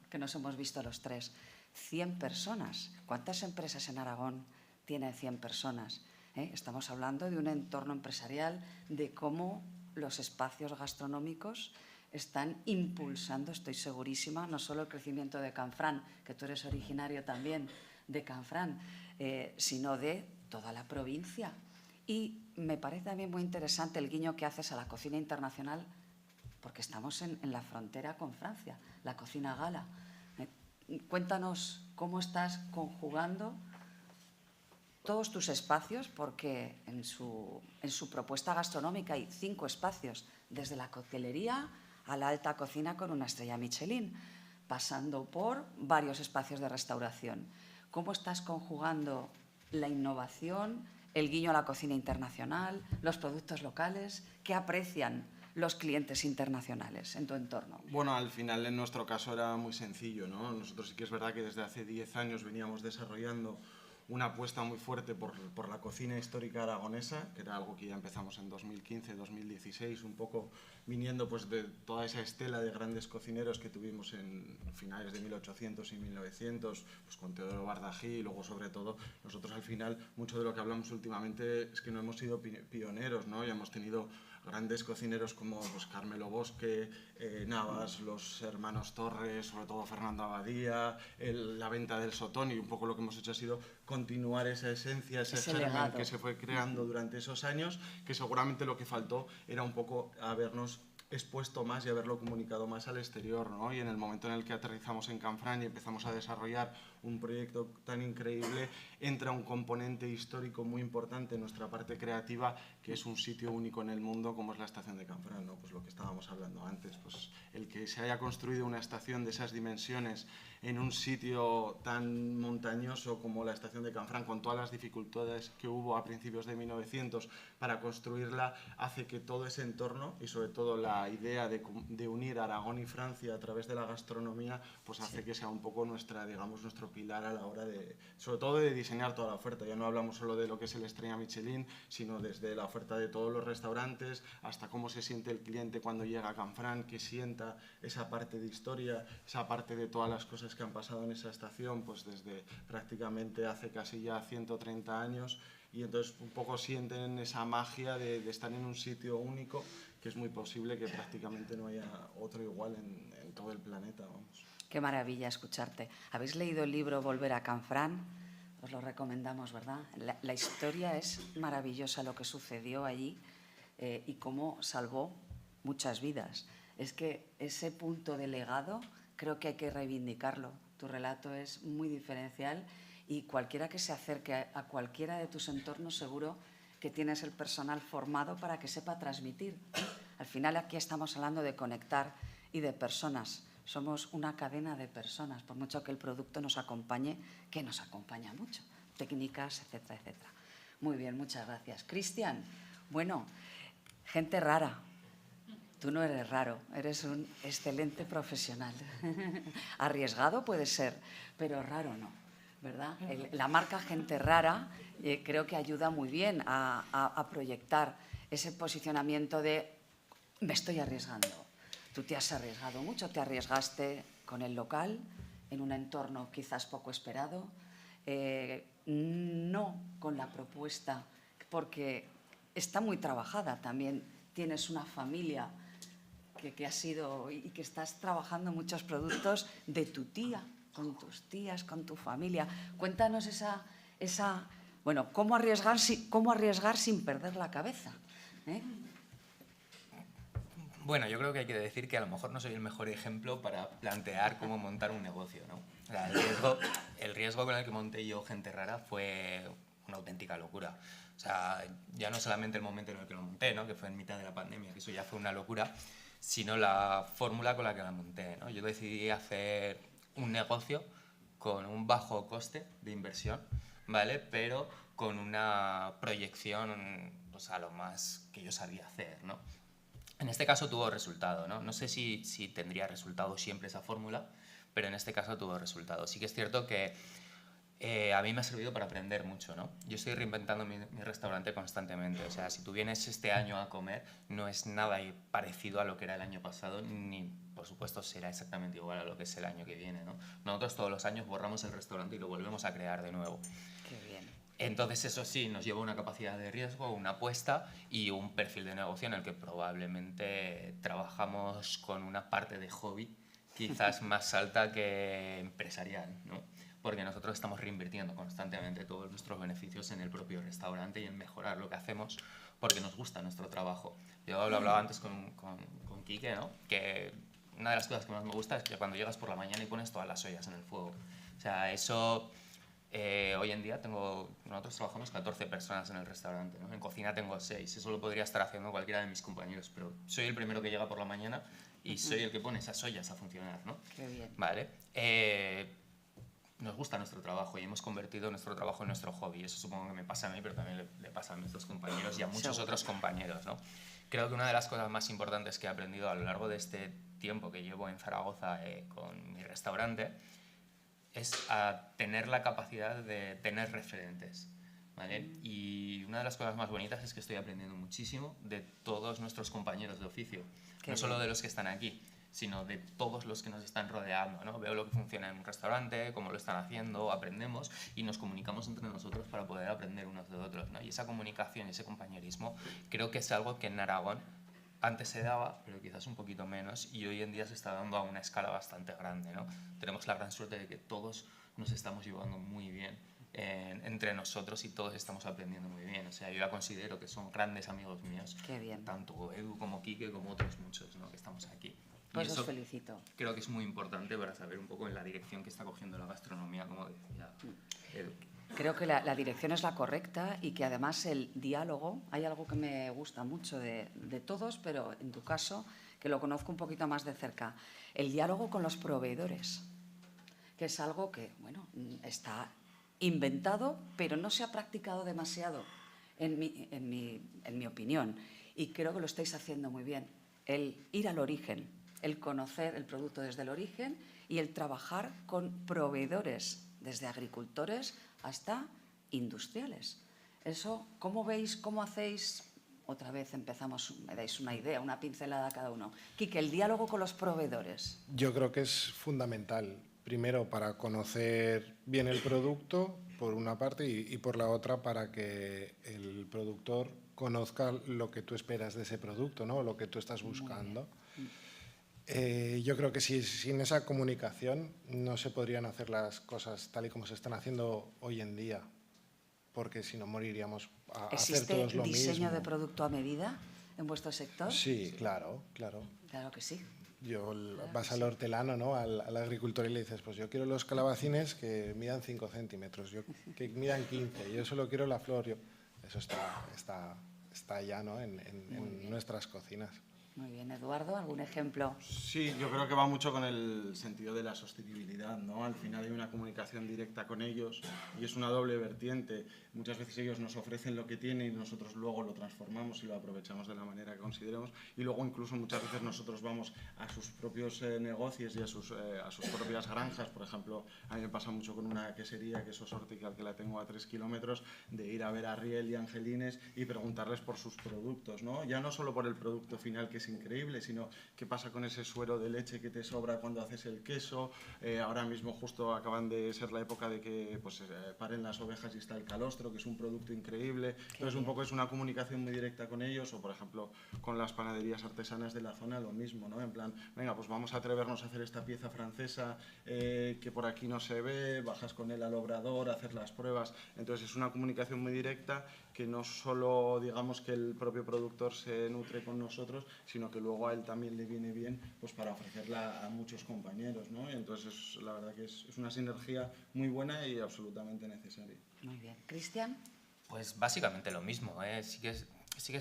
que nos hemos visto los tres. 100 personas. ¿Cuántas empresas en Aragón tienen 100 personas? Estamos hablando de un entorno empresarial, de cómo los espacios gastronómicos están impulsando, estoy segurísima, no solo el crecimiento de Canfrán, que tú eres originario también de Canfrán, sino de toda la provincia. Y me parece también muy interesante el guiño que haces a la cocina internacional, porque estamos en la frontera con Francia, la cocina gala. Cuéntanos cómo estás conjugando todos tus espacios, porque en su propuesta gastronómica hay 5 espacios, desde la coctelería a la alta cocina con una estrella Michelin, pasando por varios espacios de restauración. ¿Cómo estás conjugando la innovación, el guiño a la cocina internacional, los productos locales? ¿Qué aprecian los clientes internacionales en tu entorno? Bueno, al final en nuestro caso era muy sencillo, ¿no? Nosotros sí que es verdad que desde hace 10 años veníamos desarrollando una apuesta muy fuerte por la cocina histórica aragonesa, que era algo que ya empezamos en 2015, 2016, un poco viniendo pues de toda esa estela de grandes cocineros que tuvimos en finales de 1800 y 1900, pues con Teodoro Bardají, y luego sobre todo nosotros al final, mucho de lo que hablamos últimamente es que no hemos sido pioneros, ¿no? Ya hemos tenido grandes cocineros como pues, Carmelo Bosque, Navas, los hermanos Torres, sobre todo Fernando Abadía, la venta del Sotón, y un poco lo que hemos hecho ha sido continuar esa esencia, ese germen que se fue creando durante esos años, que seguramente lo que faltó era un poco habernos expuesto más y haberlo comunicado más al exterior, ¿no? Y en el momento en el que aterrizamos en Canfrán y empezamos a desarrollar un proyecto tan increíble, entra un componente histórico muy importante en nuestra parte creativa, que es un sitio único en el mundo como es la estación de Canfrán, ¿no? Pues lo que estábamos hablando antes, pues el que se haya construido una estación de esas dimensiones en un sitio tan montañoso como la estación de Canfrán, con todas las dificultades que hubo a principios de 1900 para construirla, hace que todo ese entorno y sobre todo la idea de unir Aragón y Francia a través de la gastronomía, pues hace que sea un poco nuestro pilar a la hora de, sobre todo de diseñar toda la oferta. Ya no hablamos solo de lo que es el estrella Michelin, sino desde la oferta de todos los restaurantes hasta cómo se siente el cliente cuando llega a Canfrán, que sienta esa parte de historia, esa parte de todas las cosas que han pasado en esa estación, pues desde prácticamente hace casi ya 130 años, y entonces un poco sienten esa magia de estar en un sitio único, que es muy posible que prácticamente no haya otro igual en todo el planeta, vamos. Qué maravilla escucharte. ¿Habéis leído el libro Volver a Canfrán? Os lo recomendamos, ¿verdad? La historia es maravillosa, lo que sucedió allí y cómo salvó muchas vidas. Es que ese punto de legado creo que hay que reivindicarlo. Tu relato es muy diferencial y cualquiera que se acerque a cualquiera de tus entornos seguro que tienes el personal formado para que sepa transmitir. Al final aquí estamos hablando de conectar y de personas. Somos una cadena de personas, por mucho que el producto nos acompañe, que nos acompaña mucho, técnicas, etcétera, etcétera. Muy bien, muchas gracias. Cristian, bueno, gente rara. Tú no eres raro, eres un excelente profesional. Arriesgado puede ser, pero raro no, ¿verdad? La marca Gente Rara creo que ayuda muy bien a proyectar ese posicionamiento de me estoy arriesgando. Tú te has arriesgado mucho, te arriesgaste con el local, en un entorno quizás poco esperado, no con la propuesta, porque está muy trabajada también. Tienes una familia que ha sido y que estás trabajando muchos productos de tu tía, con tus tías, con tu familia. Cuéntanos bueno, cómo arriesgar sin perder la cabeza, ¿eh? Bueno, yo creo que hay que decir que a lo mejor no soy el mejor ejemplo para plantear cómo montar un negocio, ¿no? O sea, el riesgo con el que monté yo Gente Rara fue una auténtica locura. O sea, ya no solamente el momento en el que lo monté, ¿no? Que fue en mitad de la pandemia, que eso ya fue una locura, sino la fórmula con la que la monté, ¿no? Yo decidí hacer un negocio con un bajo coste de inversión, ¿vale? Pero con una proyección, pues, a lo más que yo sabía hacer, ¿no? En este caso tuvo resultado, ¿no? No sé si tendría resultado siempre esa fórmula, pero en este caso tuvo resultado. Sí que es cierto que a mí me ha servido para aprender mucho, ¿no? Yo estoy reinventando mi restaurante constantemente. O sea, si tú vienes este año a comer, no es nada parecido a lo que era el año pasado, ni, por supuesto, será exactamente igual a lo que es el año que viene, ¿no? Nosotros todos los años borramos el restaurante y lo volvemos a crear de nuevo. Qué bien. Entonces, eso sí, nos lleva una capacidad de riesgo, una apuesta y un perfil de negocio en el que probablemente trabajamos con una parte de hobby quizás más alta que empresarial, ¿no? Porque nosotros estamos reinvirtiendo constantemente todos nuestros beneficios en el propio restaurante y en mejorar lo que hacemos porque nos gusta nuestro trabajo. Yo lo hablaba antes con Quique, ¿no? Que una de las cosas que más me gusta es que cuando llegas por la mañana y pones todas las ollas en el fuego. O sea, eso... hoy en día nosotros trabajamos 14 personas en el restaurante, ¿no? En cocina tengo 6, eso lo podría estar haciendo cualquiera de mis compañeros, pero soy el primero que llega por la mañana y soy el que pone esas ollas a funcionar, ¿no? Qué bien. Vale. Nos gusta nuestro trabajo y hemos convertido nuestro trabajo en nuestro hobby. Eso supongo que me pasa a mí, pero también le pasa a nuestros compañeros y a muchos otros compañeros, ¿no? Creo que una de las cosas más importantes que he aprendido a lo largo de este tiempo que llevo en Zaragoza con mi restaurante es a tener la capacidad de tener referentes, ¿vale? Y una de las cosas más bonitas es que estoy aprendiendo muchísimo de todos nuestros compañeros de oficio, no solo de los que están aquí, sino de todos los que nos están rodeando, ¿no? Veo lo que funciona en un restaurante, cómo lo están haciendo, aprendemos y nos comunicamos entre nosotros para poder aprender unos de otros, ¿no? Y esa comunicación y ese compañerismo creo que es algo que en Aragón antes se daba, pero quizás un poquito menos, y hoy en día se está dando a una escala bastante grande, ¿no? Tenemos la gran suerte de que todos nos estamos llevando muy bien entre nosotros y todos estamos aprendiendo muy bien. O sea, yo ya considero que son grandes amigos míos. Qué bien. Tanto Edu como Quique, como otros muchos, ¿no? Que estamos aquí. Pues Y os eso felicito. creo que es muy importante para saber un poco en la dirección que está cogiendo la gastronomía, como decía Edu. Creo que la dirección es la correcta y que además el diálogo, hay algo que me gusta mucho de todos, pero en tu caso, que lo conozco un poquito más de cerca, el diálogo con los proveedores, que es algo que, bueno, está inventado, pero no se ha practicado demasiado, en mi opinión, y creo que lo estáis haciendo muy bien. El ir al origen, el conocer el producto desde el origen y el trabajar con proveedores, desde agricultores hasta industriales. Eso, ¿cómo veis, cómo hacéis? Otra vez empezamos, me dais una idea, una pincelada a cada uno. Quique, el diálogo con los proveedores. Yo creo que es fundamental, primero para conocer bien el producto, por una parte, y por la otra para que el productor conozca lo que tú esperas de ese producto, ¿no? Lo que tú estás buscando. Yo creo que sin esa comunicación no se podrían hacer las cosas tal y como se están haciendo hoy en día, porque si no moriríamos a hacer todos lo mismo. ¿Existe diseño de producto a medida en vuestro sector? Sí, claro, claro. Claro que sí. Vas al hortelano, ¿no? al agricultor y le dices, pues yo quiero los calabacines que midan 5 centímetros, que midan 15, yo solo quiero la flor. Eso está ya, ¿no? en nuestras cocinas. Muy bien, Eduardo, ¿algún ejemplo? Sí, yo creo que va mucho con el sentido de la sostenibilidad, ¿no? Al final hay una comunicación directa con ellos y es una doble vertiente. Muchas veces ellos nos ofrecen lo que tienen y nosotros luego lo transformamos y lo aprovechamos de la manera que consideremos, y luego incluso muchas veces nosotros vamos a sus propios negocios y a sus propias granjas. Por ejemplo, a mí me pasa mucho con una quesería, Quesos Hortical, que la tengo a 3 kilómetros, de ir a ver a Riel y Angelines y preguntarles por sus productos, ¿no? Ya no solo por el producto final, que es increíble, sino qué pasa con ese suero de leche que te sobra cuando haces el queso. Ahora mismo justo acaban de ser la época de que paren las ovejas y está el calostro, que es un producto increíble. Entonces un poco es una comunicación muy directa con ellos, o por ejemplo con las panaderías artesanas de la zona lo mismo, ¿no? En plan, venga, pues vamos a atrevernos a hacer esta pieza francesa que por aquí no se ve, bajas con él al obrador, hacer las pruebas. Entonces es una comunicación muy directa que no solo digamos que el propio productor se nutre con nosotros, sino que luego a él también le viene bien pues para ofrecerla a muchos compañeros, ¿no? Y entonces la verdad que es una sinergia muy buena y absolutamente necesaria. Muy bien. ¿Cristian? Pues básicamente lo mismo, ¿eh? Sí que es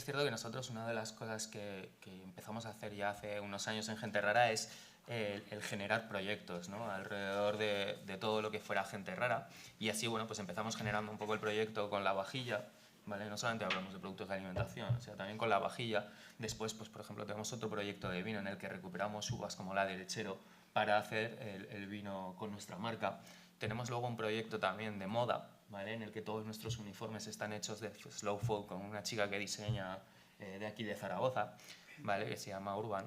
cierto que nosotros una de las cosas que empezamos a hacer ya hace unos años en Gente Rara es el generar proyectos, ¿no? Alrededor de todo lo que fuera Gente Rara, y así bueno, pues empezamos generando un poco el proyecto con la vajilla, ¿vale? No solamente hablamos de productos de alimentación, o sea, también con la vajilla. Después, pues por ejemplo, tenemos otro proyecto de vino en el que recuperamos uvas como la de Lechero para hacer el vino con nuestra marca. Tenemos luego un proyecto también de moda, ¿vale? En el que todos nuestros uniformes están hechos de slow folk con una chica que diseña de aquí de Zaragoza, ¿vale? Que se llama Urban.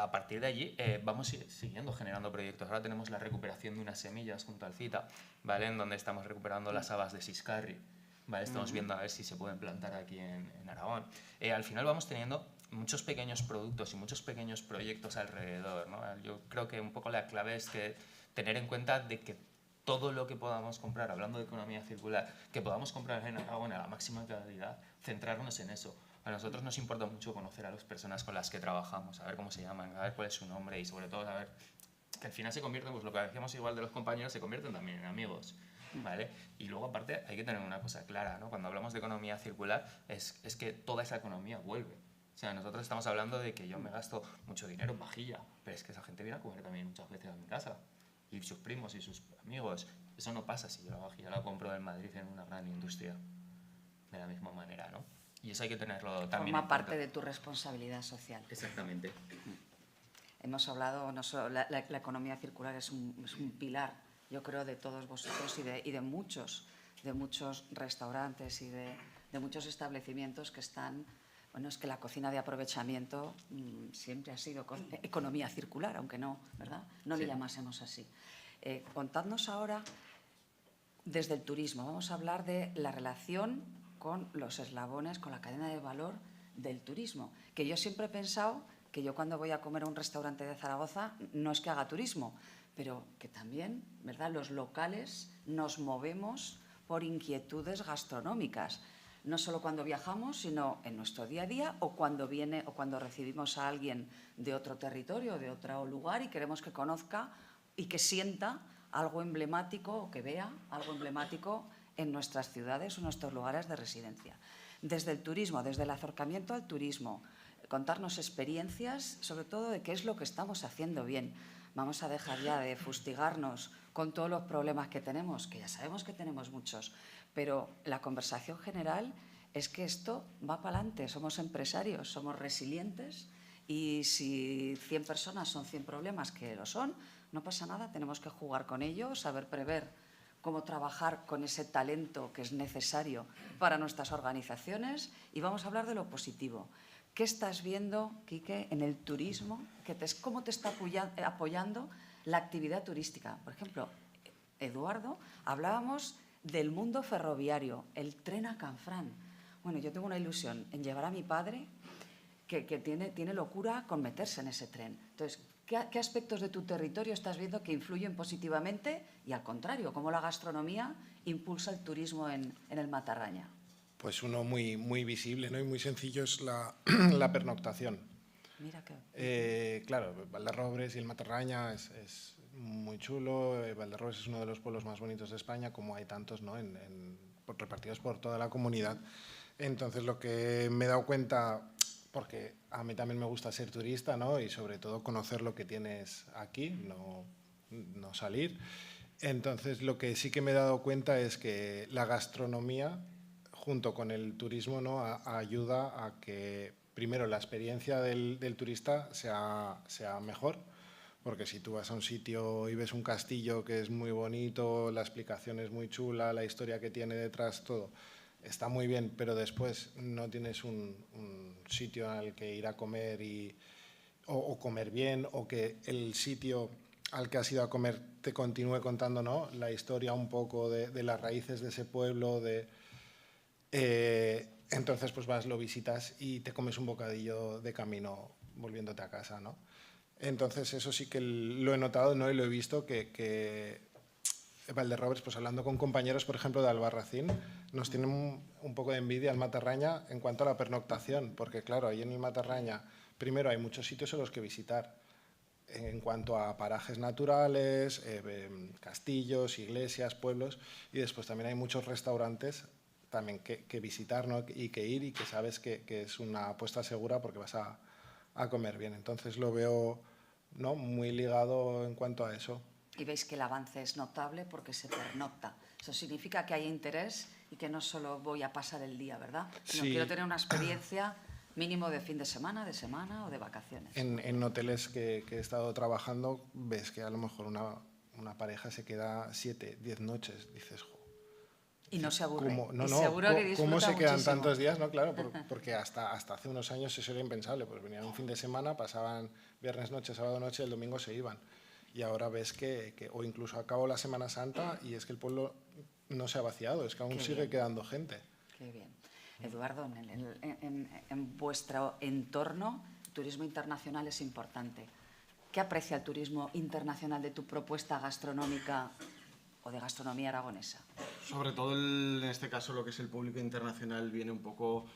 A partir de allí vamos siguiendo generando proyectos. Ahora tenemos la recuperación de unas semillas junto al Cita, ¿vale? En donde estamos recuperando las habas de Siscarri, ¿vale? Estamos viendo a ver si se pueden plantar aquí en Aragón. Al final vamos teniendo muchos pequeños productos y muchos pequeños proyectos alrededor, ¿no? Yo creo que un poco la clave es que tener en cuenta de que todo lo que podamos comprar, hablando de economía circular, que podamos comprar en Aragón a la máxima calidad, centrarnos en eso. A nosotros nos importa mucho conocer a las personas con las que trabajamos, a ver cómo se llaman, a ver cuál es su nombre y sobre todo a ver que al final se convierten, pues lo que decíamos igual de los compañeros, se convierten también en amigos, ¿vale? Y luego aparte hay que tener una cosa clara, ¿no? Cuando hablamos de economía circular es que toda esa economía vuelve. O sea, nosotros estamos hablando de que yo me gasto mucho dinero en vajilla, pero es que esa gente viene a comer también muchas veces a mi casa. Y sus primos y sus amigos. Eso no pasa si yo la vajilla la compro en Madrid en una gran industria. De la misma manera, ¿no? Y eso hay que tenerlo también Forma parte de tu responsabilidad social. Exactamente. Hemos hablado, no solo, la economía circular es un pilar, yo creo, de todos vosotros y de muchos restaurantes y de muchos establecimientos que están... Bueno, es que la cocina de aprovechamiento siempre ha sido economía circular, aunque no, ¿verdad? No le llamásemos así. Contadnos ahora desde el turismo. Vamos a hablar de la relación con los eslabones, con la cadena de valor del turismo. Que yo siempre he pensado que yo cuando voy a comer a un restaurante de Zaragoza no es que haga turismo, pero que también, ¿verdad?, los locales nos movemos por inquietudes gastronómicas. No solo cuando viajamos, sino en nuestro día a día o cuando recibimos a alguien de otro territorio, de otro lugar y queremos que conozca y que sienta algo emblemático o que vea algo emblemático en nuestras ciudades o nuestros lugares de residencia. Desde el turismo, desde el acercamiento al turismo, contarnos experiencias, sobre todo de qué es lo que estamos haciendo bien. Vamos a dejar ya de fustigarnos con todos los problemas que tenemos, que ya sabemos que tenemos muchos, pero la conversación general es que esto va para adelante. Somos empresarios, somos resilientes y si 100 personas son 100 problemas, que lo son, no pasa nada, tenemos que jugar con ello, saber prever cómo trabajar con ese talento que es necesario para nuestras organizaciones y vamos a hablar de lo positivo. ¿Qué estás viendo, Quique, en el turismo? ¿Cómo te está apoyando la actividad turística? Por ejemplo, Eduardo, hablábamos del mundo ferroviario, el tren a Canfrán. Bueno, yo tengo una ilusión en llevar a mi padre que tiene locura con meterse en ese tren. Entonces, ¿qué aspectos de tu territorio estás viendo que influyen positivamente y al contrario, cómo la gastronomía impulsa el turismo en el Matarraña? Pues uno muy visible, ¿no?, y muy sencillo es la pernoctación. Mira que... Claro, Valderrobres y el Matarraña es muy chulo. Valderrobres es uno de los pueblos más bonitos de España, como hay tantos, ¿no?, repartidos por toda la comunidad. Entonces, lo que me he dado cuenta, porque a mí también me gusta ser turista, ¿no?, y sobre todo conocer lo que tienes aquí, no salir. Entonces, lo que sí que me he dado cuenta es que la gastronomía, junto con el turismo, ¿no?, ayuda a que, primero, la experiencia del turista sea mejor, porque si tú vas a un sitio y ves un castillo que es muy bonito, la explicación es muy chula, la historia que tiene detrás, todo está muy bien, pero después no tienes un sitio al que ir a comer o comer bien, o que el sitio al que has ido a comer te continúe contando, ¿no?, la historia un poco de las raíces de ese pueblo, entonces pues vas, lo visitas y te comes un bocadillo de camino volviéndote a casa, ¿no? Entonces eso sí que lo he notado, ¿no?, y lo he visto que Valderrobres, pues hablando con compañeros, por ejemplo, de Albarracín, nos tiene un poco de envidia el Matarraña en cuanto a la pernoctación, porque claro, ahí en el Matarraña, primero hay muchos sitios en los que visitar, en cuanto a parajes naturales, castillos, iglesias, pueblos, y después también hay muchos restaurantes también que visitar, ¿no? Y que ir, y que sabes que es una apuesta segura porque vas a comer bien. Entonces lo veo, ¿no?, muy ligado en cuanto a eso. Y veis que el avance es notable porque se pernocta. Eso significa que hay interés y que no solo voy a pasar el día, ¿verdad? Sino Sí. quiero tener una experiencia mínimo de fin de semana o de vacaciones. En hoteles que he estado trabajando, ves que a lo mejor una pareja se queda 7, 10 noches. Dices, jo, Y no se aburre. ¿cómo, no, Y no, seguro que disfruta ¿cómo se quedan muchísimo. tantos días? No, claro, porque hasta hace unos años eso era impensable. Pues venían un fin de semana, pasaban viernes noche, sábado noche, el domingo se iban. Y ahora ves o incluso acabó la Semana Santa y es que el pueblo no se ha vaciado, es que aún Qué sigue bien. quedando gente. Qué bien. Eduardo, en vuestro entorno, el turismo internacional es importante. ¿Qué aprecia el turismo internacional de tu propuesta gastronómica o de gastronomía aragonesa? Sobre todo en este caso lo que es el público internacional viene un poco,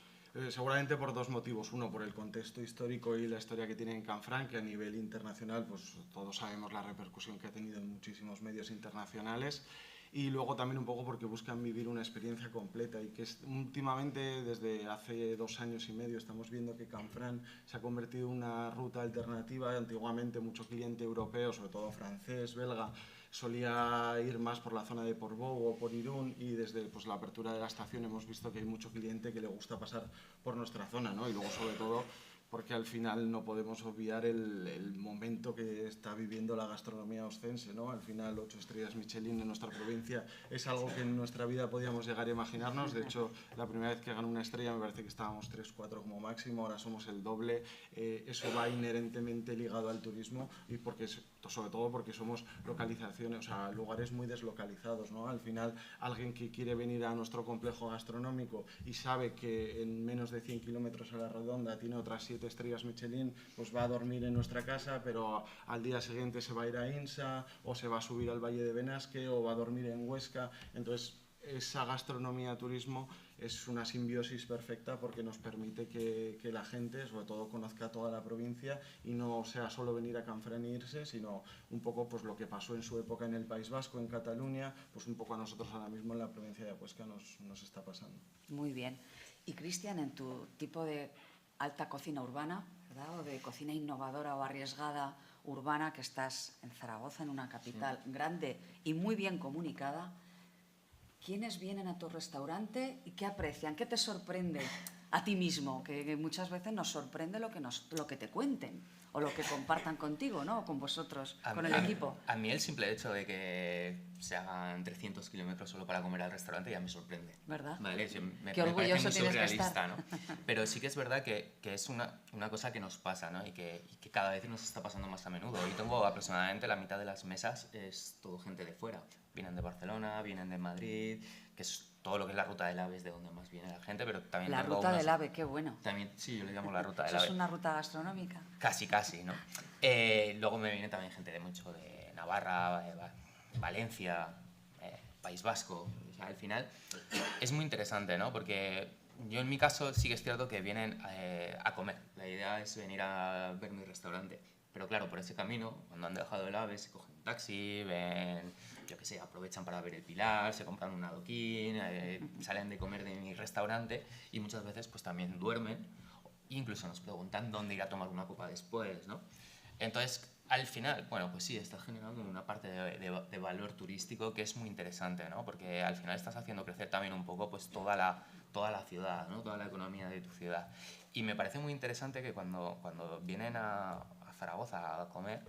seguramente por dos motivos. Uno, por el contexto histórico y la historia que tiene en Canfranc, que a nivel internacional pues todos sabemos la repercusión que ha tenido en muchísimos medios internacionales. Y luego también un poco porque buscan vivir una experiencia completa y que últimamente, desde hace 2 años y medio, estamos viendo que Canfranc se ha convertido en una ruta alternativa. Antiguamente mucho cliente europeo, sobre todo francés, belga, solía ir más por la zona de Portbou o por Irún, y desde pues, la apertura de la estación hemos visto que hay mucho cliente que le gusta pasar por nuestra zona, ¿no? Y luego sobre todo porque al final no podemos obviar el momento que está viviendo la gastronomía oscense, ¿no? Al final 8 estrellas Michelin en nuestra provincia es algo que en nuestra vida podíamos llegar a imaginarnos. De hecho, la primera vez que ganó una estrella me parece que estábamos 3, 4 como máximo, ahora somos el doble. Eso va inherentemente ligado al turismo y sobre todo porque somos localizaciones, o sea, lugares muy deslocalizados, ¿no? Al final, alguien que quiere venir a nuestro complejo gastronómico y sabe que en menos de 100 kilómetros a la redonda tiene otras 7 estrellas Michelin, pues va a dormir en nuestra casa, pero al día siguiente se va a ir a Insa, o se va a subir al Valle de Benasque, o va a dormir en Huesca. Entonces, esa gastronomía turismo es una simbiosis perfecta porque nos permite que la gente, sobre todo, conozca toda la provincia y no sea solo venir a Canfranc e irse, sino un poco pues lo que pasó en su época en el País Vasco, en Cataluña, pues un poco a nosotros ahora mismo en la provincia de Huesca nos está pasando. Muy bien. Y Cristian, en tu tipo de alta cocina urbana, ¿verdad?, o de cocina innovadora o arriesgada urbana, que estás en Zaragoza, en una capital grande y muy bien comunicada, ¿quiénes vienen a tu restaurante y qué aprecian? ¿Qué te sorprende a ti mismo? Que muchas veces nos sorprende lo que te cuenten o lo que compartan contigo, ¿no?, o con vosotros, con el equipo. A mí el simple hecho de que se hagan 300 kilómetros solo para comer al restaurante ya me sorprende. ¿Verdad? ¿Vale? Me Qué parece orgulloso muy tienes que surrealista, estar. ¿no? Pero sí que es verdad que es una cosa que nos pasa, ¿no? Y que cada vez nos está pasando más a menudo. Hoy tengo aproximadamente la mitad de las mesas es todo gente de fuera. Vienen de Barcelona, vienen de Madrid, que es todo lo que es la ruta del AVE, es de donde más viene la gente, pero también La tengo ruta unas- del AVE, qué bueno. También, sí, yo le llamo la ruta del ¿Eso AVE. es una ruta gastronómica? Casi, ¿no? Luego me viene también gente de mucho de Navarra, Valencia, País Vasco. O sea, al final es muy interesante, ¿no? Porque yo en mi caso sí que es cierto que vienen a comer. La idea es venir a ver mi restaurante. Pero claro, por ese camino, cuando han dejado el AVE, se cogen un taxi, ven, yo qué sé, aprovechan para ver el Pilar, se compran un adoquín, salen de comer de mi restaurante y muchas veces pues también duermen. Incluso nos preguntan dónde ir a tomar una copa después, ¿no? Entonces, al final, bueno, pues sí, estás generando una parte de valor turístico que es muy interesante, ¿no? Porque al final estás haciendo crecer también un poco pues toda la ciudad, ¿no? Toda la economía de tu ciudad. Y me parece muy interesante que cuando vienen a Zaragoza a comer,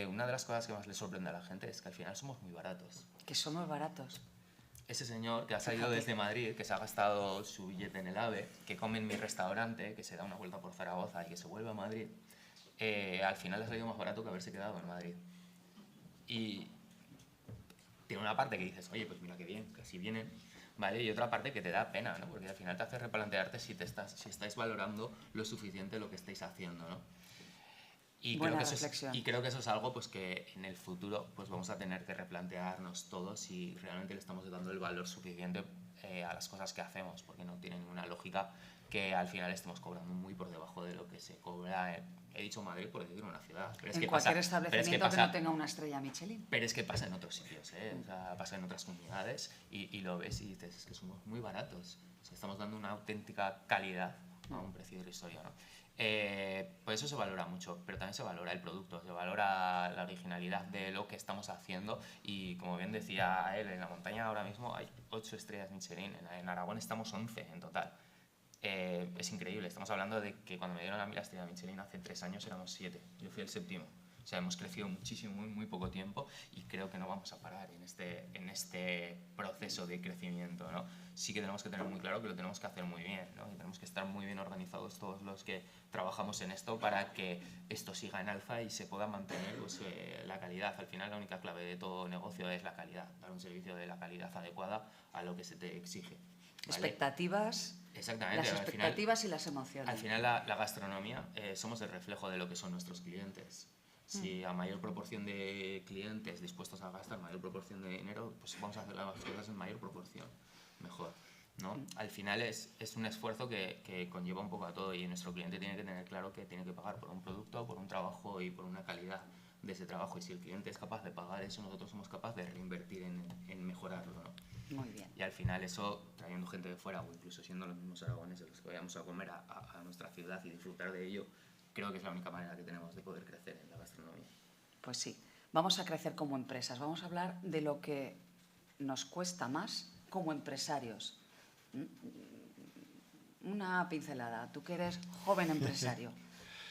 una de las cosas que más les sorprende a la gente es que al final somos muy baratos. Que somos baratos. Ese señor que ha salido desde Madrid, que se ha gastado su billete en el AVE, que come en mi restaurante, que se da una vuelta por Zaragoza y que se vuelve a Madrid, al final le ha salido más barato que haberse quedado en Madrid. Y tiene una parte que dices, oye, pues mira qué bien, que así vienen, ¿vale? Y otra parte que te da pena, ¿no? Porque al final te hace replantearte si estáis valorando lo suficiente lo que estáis haciendo, ¿no? Y Buena creo, que reflexión. creo que eso es algo pues, que en el futuro pues, vamos a tener que replantearnos todos si realmente le estamos dando el valor suficiente a las cosas que hacemos, porque no tiene ninguna lógica que al final estemos cobrando muy por debajo de lo que se cobra, he dicho Madrid por decir una ciudad. Pero es En que cualquier pasa, establecimiento que no tenga una estrella Michelin. pero es que pasa en otros sitios, o sea, pasa en otras comunidades y lo ves y dices, es que somos muy baratos. O sea, estamos dando una auténtica calidad a un precio irrisorio, ¿no? Pues eso se valora mucho, pero también se valora el producto, se valora la originalidad de lo que estamos haciendo y, como bien decía él, en la montaña ahora mismo hay 8 estrellas Michelin, en Aragón estamos 11 en total. Es increíble, estamos hablando de que cuando me dieron a mí la estrella Michelin hace 3 años éramos 7, yo fui el 7º. O sea, hemos crecido muchísimo en muy poco tiempo y creo que no vamos a parar en este proceso de crecimiento, ¿no? Sí que tenemos que tener muy claro que lo tenemos que hacer muy bien, ¿no? Y tenemos que estar muy bien organizados todos los que trabajamos en esto para que esto siga en alza y se pueda mantener pues, la calidad. Al final la única clave de todo negocio es la calidad, dar un servicio de la calidad adecuada a lo que se te exige, ¿vale? Expectativas. Exactamente. Las expectativas y las emociones. Al final la gastronomía somos el reflejo de lo que son nuestros clientes. Si a mayor proporción de clientes dispuestos a gastar mayor proporción de dinero, pues vamos a hacer las cosas en mayor proporción, mejor, ¿no? Al final es un esfuerzo que conlleva un poco a todo y nuestro cliente tiene que tener claro que tiene que pagar por un producto, por un trabajo y por una calidad de ese trabajo. Y si el cliente es capaz de pagar eso, nosotros somos capaces de reinvertir en mejorarlo, ¿no? Muy bien. Y al final eso, trayendo gente de fuera o incluso siendo los mismos aragoneses los que vayamos a comer a nuestra ciudad y disfrutar de ello, creo que es la única manera que tenemos de poder crecer en la gastronomía. Pues sí, vamos a crecer como empresas, vamos a hablar de lo que nos cuesta más como empresarios. Una pincelada, tú que eres joven empresario,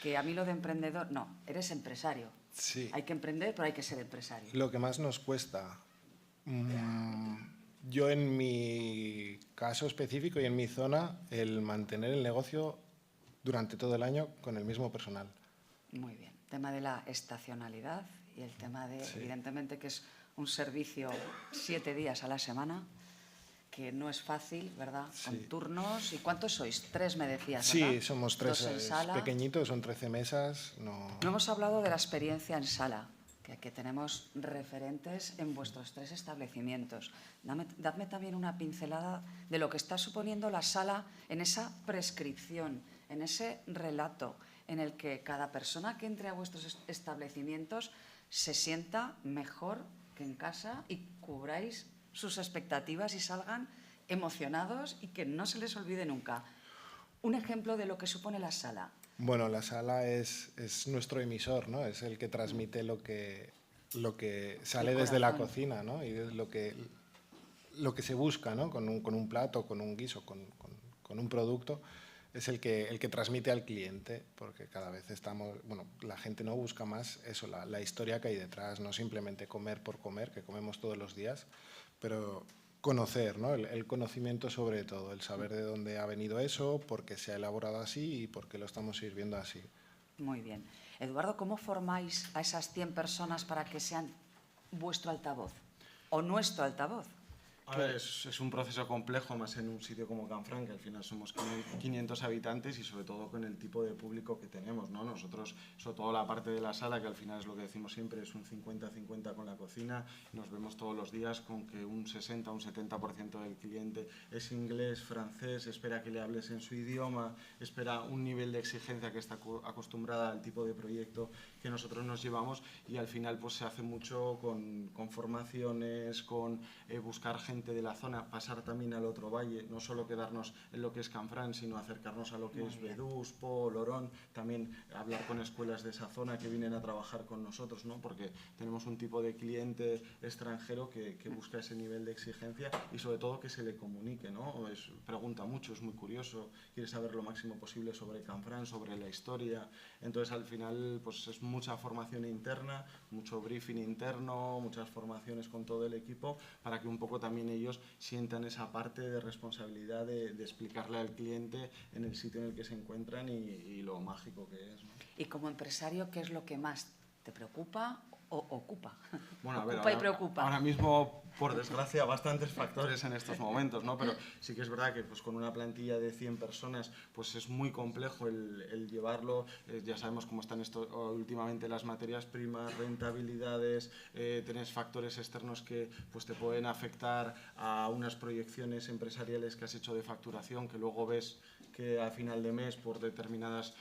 que a mí lo de emprendedor, no, eres empresario. Sí. Hay que emprender, pero hay que ser empresario. Lo que más nos cuesta, yo en mi caso específico y en mi zona, el mantener el negocio durante todo el año con el mismo personal. Muy bien. Tema de la estacionalidad y el tema de, evidentemente, que es un servicio 7 días a la semana, que no es fácil, ¿verdad? Sí. Con turnos. ¿Y cuántos sois? 3 me decías, Sí, ¿verdad? somos 3, 2 en sala. pequeñitos, son 13 mesas. No hemos hablado de la experiencia en sala, que tenemos referentes en vuestros 3 establecimientos. Dadme también una pincelada de lo que está suponiendo la sala en esa prescripción, en ese relato, en el que cada persona que entre a vuestros establecimientos se sienta mejor que en casa y cubráis sus expectativas y salgan emocionados y que no se les olvide nunca. Un ejemplo de lo que supone la sala. Bueno, la sala es nuestro emisor, ¿no? Es el que transmite lo que sale desde la cocina, ¿no? Y es lo que se busca, ¿no? Con un plato, con un guiso, con un producto, es el que transmite al cliente, porque cada vez la gente no busca más eso, la historia que hay detrás, no simplemente comer por comer, que comemos todos los días, pero conocer, ¿no? El conocimiento sobre todo, el saber de dónde ha venido eso, por qué se ha elaborado así y por qué lo estamos sirviendo así. Muy bien. Eduardo, ¿cómo formáis a esas 100 personas para que sean vuestro altavoz o nuestro altavoz? A ver, es un proceso complejo, más en un sitio como Canfranc, que al final somos 500 habitantes y sobre todo con el tipo de público que tenemos, ¿no? Nosotros, sobre todo la parte de la sala, que al final es lo que decimos siempre, es un 50-50 con la cocina, nos vemos todos los días con que un 60 o un 70% del cliente es inglés, francés, espera que le hables en su idioma, espera un nivel de exigencia que está acostumbrada al tipo de proyecto que nosotros nos llevamos y al final pues se hace mucho con formaciones, con buscar gente de la zona, pasar también al otro valle, no solo quedarnos en lo que es Canfranc, sino acercarnos a lo que es Bedús, Po, Lorón, también hablar con escuelas de esa zona que vienen a trabajar con nosotros, ¿no? Porque tenemos un tipo de cliente extranjero que busca ese nivel de exigencia y sobre todo que se le comunique, ¿no? Pregunta mucho, es muy curioso, quiere saber lo máximo posible sobre Canfranc, sobre la historia, entonces al final pues es mucha formación interna, mucho briefing interno, muchas formaciones con todo el equipo para que un poco también ellos sientan esa parte de responsabilidad de explicarle al cliente en el sitio en el que se encuentran y lo mágico que es, ¿no? Y como empresario, ¿qué es lo que más te preocupa o ocupa? Bueno, a ver, Ocupa y preocupa. ahora mismo, por desgracia, bastantes factores en estos momentos, ¿no? Pero sí que es verdad que pues, con una plantilla de 100 personas pues es muy complejo el llevarlo. Ya sabemos cómo están últimamente las materias primas, rentabilidades, tenés factores externos que pues, te pueden afectar a unas proyecciones empresariales que has hecho de facturación, que luego ves que a final de mes por determinados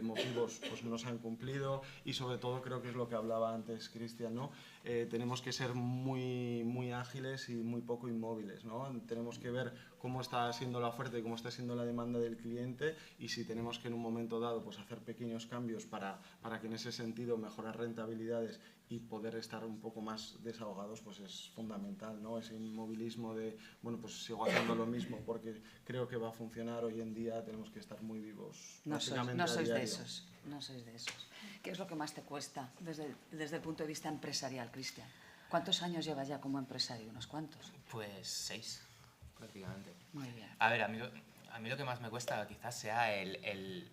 motivos pues no se han cumplido, y sobre todo creo que es lo que hablaba antes Cristian, ¿no? Tenemos que ser muy ágiles y muy poco inmóviles, ¿no? Tenemos que ver cómo está siendo la oferta y cómo está siendo la demanda del cliente, y si tenemos que en un momento dado pues hacer pequeños cambios para que en ese sentido mejorar rentabilidades y poder estar un poco más desahogados, pues es fundamental, ¿no? Ese inmovilismo de, bueno, pues sigo haciendo lo mismo porque creo que va a funcionar. Hoy en día tenemos que estar muy vivos. No sois de esos, no sois de esos. ¿Qué es lo que más te cuesta desde el punto de vista empresarial, Cristian? ¿Cuántos años llevas ya como empresario? ¿Unos cuantos? Pues 6, prácticamente. Muy bien. A ver, a mí lo que más me cuesta quizás sea el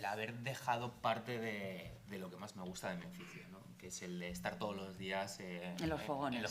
haber dejado parte de lo que más me gusta de mi oficio, ¿no? Que es el de estar todos los días en los fogones.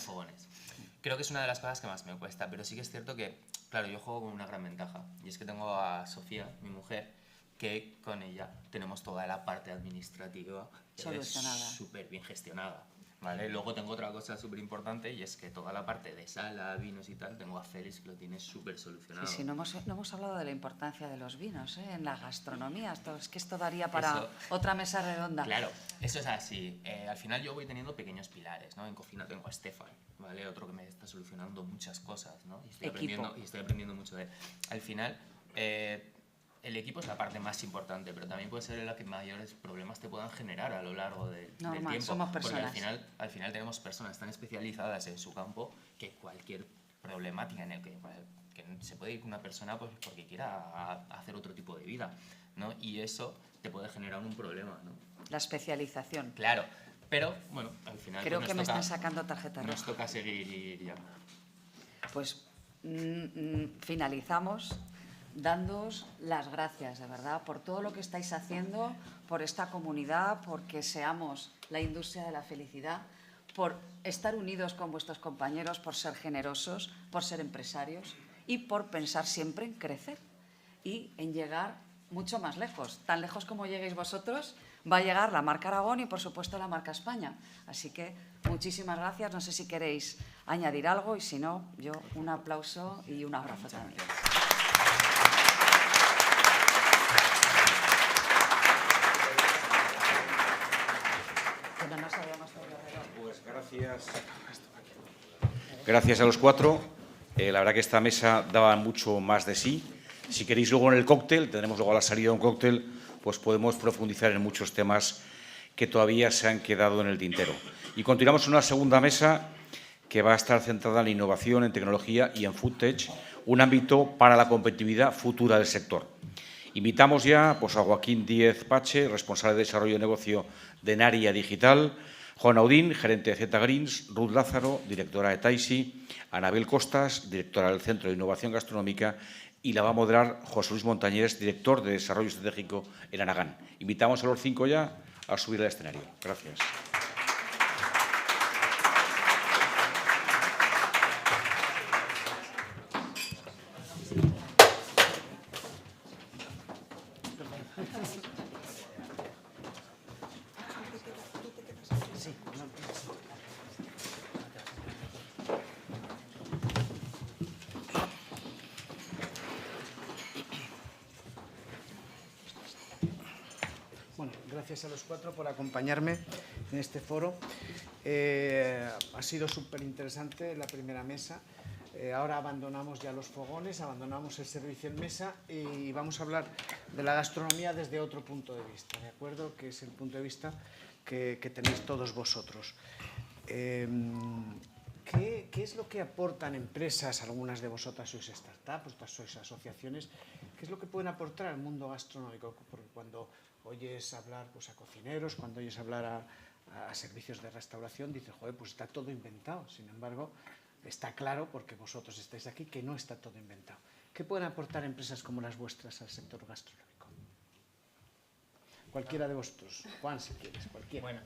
Creo que es una de las cosas que más me cuesta, pero sí que es cierto que, claro, yo juego con una gran ventaja, y es que tengo a Sofía, mi mujer, que con ella tenemos toda la parte administrativa solucionada, súper bien gestionada, ¿vale? Luego tengo otra cosa súper importante, y es que toda la parte de sala, vinos y tal, tengo a Félix que lo tiene súper solucionado. Sí, no hemos hablado de la importancia de los vinos, ¿eh? En la gastronomía. Es que esto daría para otra mesa redonda. Claro, eso es así. Al final yo voy teniendo pequeños pilares, ¿no? En cocina tengo a Stefan, ¿vale? Otro que me está solucionando muchas cosas, ¿no? Y estoy aprendiendo mucho de él. Al final, el equipo es la parte más importante, pero también puede ser la que mayores problemas te puedan generar a lo largo del tiempo. Somos personas. Porque al final tenemos personas tan especializadas en su campo que cualquier problemática en el que se puede ir una persona pues porque quiera hacer otro tipo de vida, ¿no? Y eso te puede generar un problema, ¿no? La especialización. Claro, pero bueno, al final creo que me están sacando tarjeta roja. Nos toca seguir ya. Pues finalizamos dándoos las gracias, de verdad, por todo lo que estáis haciendo, por esta comunidad, porque seamos la industria de la felicidad, por estar unidos con vuestros compañeros, por ser generosos, por ser empresarios y por pensar siempre en crecer y en llegar mucho más lejos. Tan lejos como lleguéis vosotros, va a llegar la marca Aragón y, por supuesto, la marca España. Así que muchísimas gracias. No sé si queréis añadir algo, y si no, yo un aplauso y un abrazo también. Pues gracias a los cuatro. La verdad que esta mesa daba mucho más de sí. Si queréis luego en el cóctel, tendremos luego a la salida un cóctel, pues podemos profundizar en muchos temas que todavía se han quedado en el tintero. Y continuamos en una segunda mesa que va a estar centrada en la innovación, en tecnología y en FoodTech, un ámbito para la competitividad futura del sector. Invitamos ya pues, a Joaquín Díez Pache, responsable de desarrollo de negocio de Naria Digital, Juan Audín, gerente de Z-Greens, Ruth Lázaro, directora de Taisi, Anabel Costas, directora del Centro de Innovación Gastronómica, y la va a moderar José Luis Montañés, director de Desarrollo Estratégico en Anagán. Invitamos a los 5 ya a subir al escenario. Gracias. Bueno, gracias a los cuatro por acompañarme en este foro. Ha sido súper interesante la primera mesa. Ahora abandonamos ya los fogones, abandonamos el servicio en mesa y vamos a hablar de la gastronomía desde otro punto de vista, ¿de acuerdo? Que es el punto de vista que tenéis todos vosotros. ¿Qué es lo que aportan empresas? Algunas de vosotras sois startups, otras sois asociaciones. ¿Qué es lo que pueden aportar al mundo gastronómico? Porque cuando oyes hablar pues, a cocineros, cuando oyes hablar a servicios de restauración, dices, joder, pues está todo inventado. Sin embargo, está claro, porque vosotros estáis aquí, que no está todo inventado. ¿Qué pueden aportar empresas como las vuestras al sector gastronómico? Cualquiera de vosotros. Juan, si quieres, cualquiera. Bueno,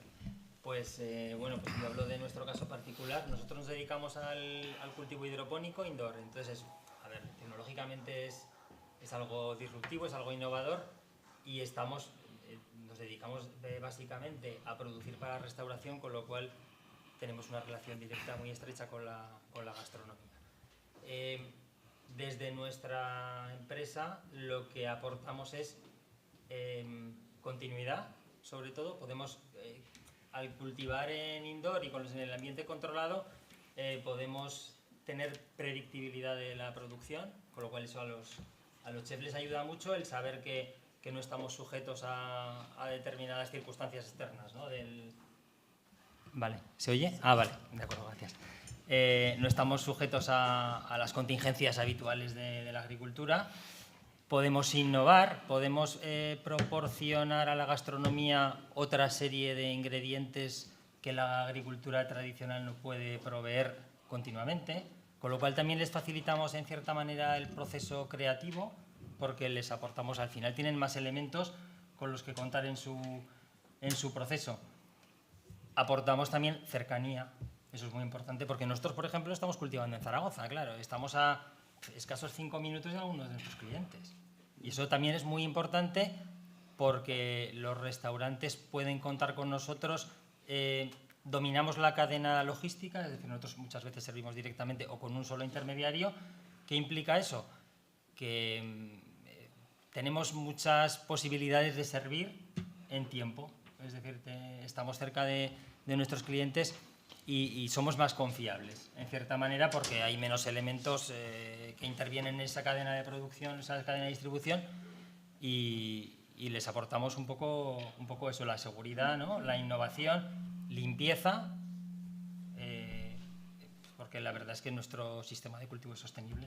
Pues bueno, pues yo hablo de nuestro caso particular. Nosotros nos dedicamos al cultivo hidropónico indoor. Entonces, a ver, tecnológicamente es algo disruptivo, es algo innovador y nos dedicamos básicamente a producir para restauración, con lo cual tenemos una relación directa muy estrecha con la gastronomía. Desde nuestra empresa lo que aportamos es continuidad, sobre todo. Podemos, al cultivar en indoor y en el ambiente controlado, podemos tener predictibilidad de la producción, con lo cual eso a los chefs les ayuda mucho el saber que no estamos sujetos a determinadas circunstancias externas, ¿no? Vale, ¿se oye? Ah, vale, de acuerdo, gracias. No estamos sujetos a las contingencias habituales de la agricultura. Podemos innovar, podemos proporcionar a la gastronomía otra serie de ingredientes que la agricultura tradicional no puede proveer continuamente, con lo cual también les facilitamos en cierta manera el proceso creativo, porque les aportamos, al final tienen más elementos con los que contar en su proceso. Aportamos también cercanía, eso es muy importante, porque nosotros, por ejemplo, estamos cultivando en Zaragoza, claro, estamos a escasos 5 minutos de algunos de nuestros clientes. Y eso también es muy importante porque los restaurantes pueden contar con nosotros, dominamos la cadena logística, es decir, nosotros muchas veces servimos directamente o con un solo intermediario. ¿Qué implica eso? Que tenemos muchas posibilidades de servir en tiempo, es decir, estamos cerca de nuestros clientes y somos más confiables, en cierta manera, porque hay menos elementos que intervienen en esa cadena de producción, esa cadena de distribución, y les aportamos un poco eso, la seguridad, ¿no? La innovación, limpieza, porque la verdad es que nuestro sistema de cultivo es sostenible.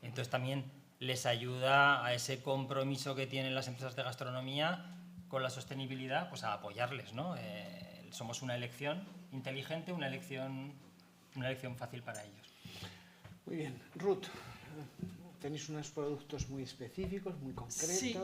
Entonces también les ayuda a ese compromiso que tienen las empresas de gastronomía con la sostenibilidad, pues a apoyarles, ¿no? Somos una elección inteligente, una elección fácil para ellos. Muy bien. Ruth, tenéis unos productos muy específicos, muy concretos. Sí,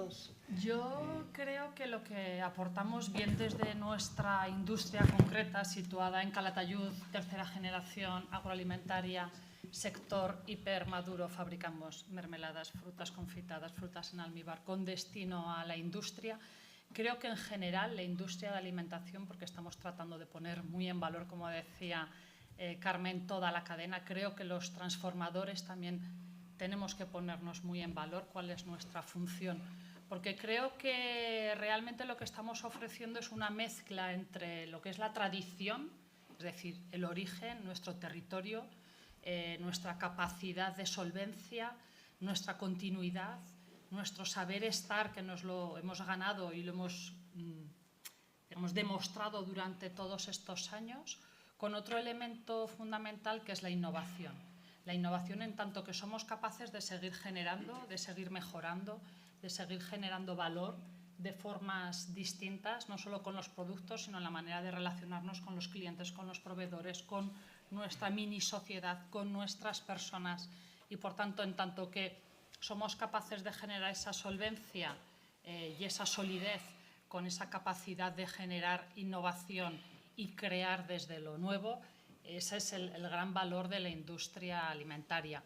yo creo que lo que aportamos bien desde nuestra industria concreta, situada en Calatayud, tercera generación agroalimentaria, sector hipermaduro, fabricamos mermeladas, frutas confitadas, frutas en almíbar, con destino a la industria. Creo que en general la industria de alimentación, porque estamos tratando de poner muy en valor, como decía Carmen, toda la cadena, creo que los transformadores también tenemos que ponernos muy en valor cuál es nuestra función, porque creo que realmente lo que estamos ofreciendo es una mezcla entre lo que es la tradición, es decir, el origen, nuestro territorio, nuestra capacidad de solvencia, nuestra continuidad, nuestro saber estar, que nos lo hemos ganado y lo hemos demostrado durante todos estos años, con otro elemento fundamental que es la innovación. La innovación en tanto que somos capaces de seguir generando, de seguir mejorando, de seguir generando valor de formas distintas, no solo con los productos, sino en la manera de relacionarnos con los clientes, con los proveedores, con nuestra mini sociedad, con nuestras personas. Y por tanto, en tanto que somos capaces de generar esa solvencia y esa solidez con esa capacidad de generar innovación y crear desde lo nuevo, ese es el gran valor de la industria alimentaria.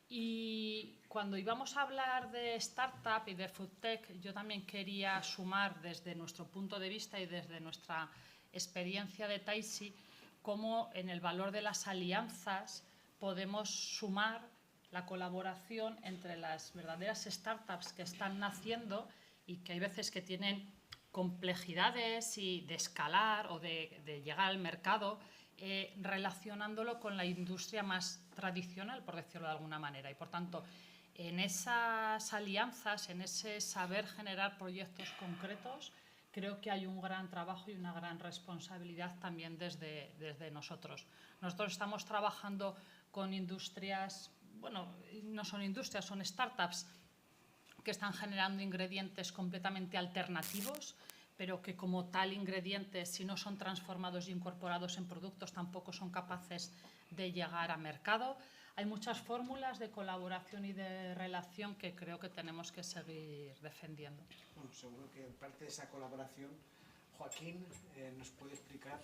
Y cuando íbamos a hablar de startup y de foodtech, yo también quería sumar desde nuestro punto de vista y desde nuestra experiencia de Taisi, cómo en el valor de las alianzas podemos sumar la colaboración entre las verdaderas startups que están naciendo y que hay veces que tienen complejidades y de escalar o de llegar al mercado, relacionándolo con la industria más tradicional, por decirlo de alguna manera. Y por tanto, en esas alianzas, en ese saber generar proyectos concretos, creo que hay un gran trabajo y una gran responsabilidad también desde nosotros. Nosotros estamos trabajando con industrias, bueno, no son industrias, son startups que están generando ingredientes completamente alternativos, pero que como tal ingredientes, si no son transformados y incorporados en productos, tampoco son capaces de llegar a mercado. Hay muchas fórmulas de colaboración y de relación que creo que tenemos que seguir defendiendo. Bueno, seguro que parte de esa colaboración, Joaquín nos puede explicar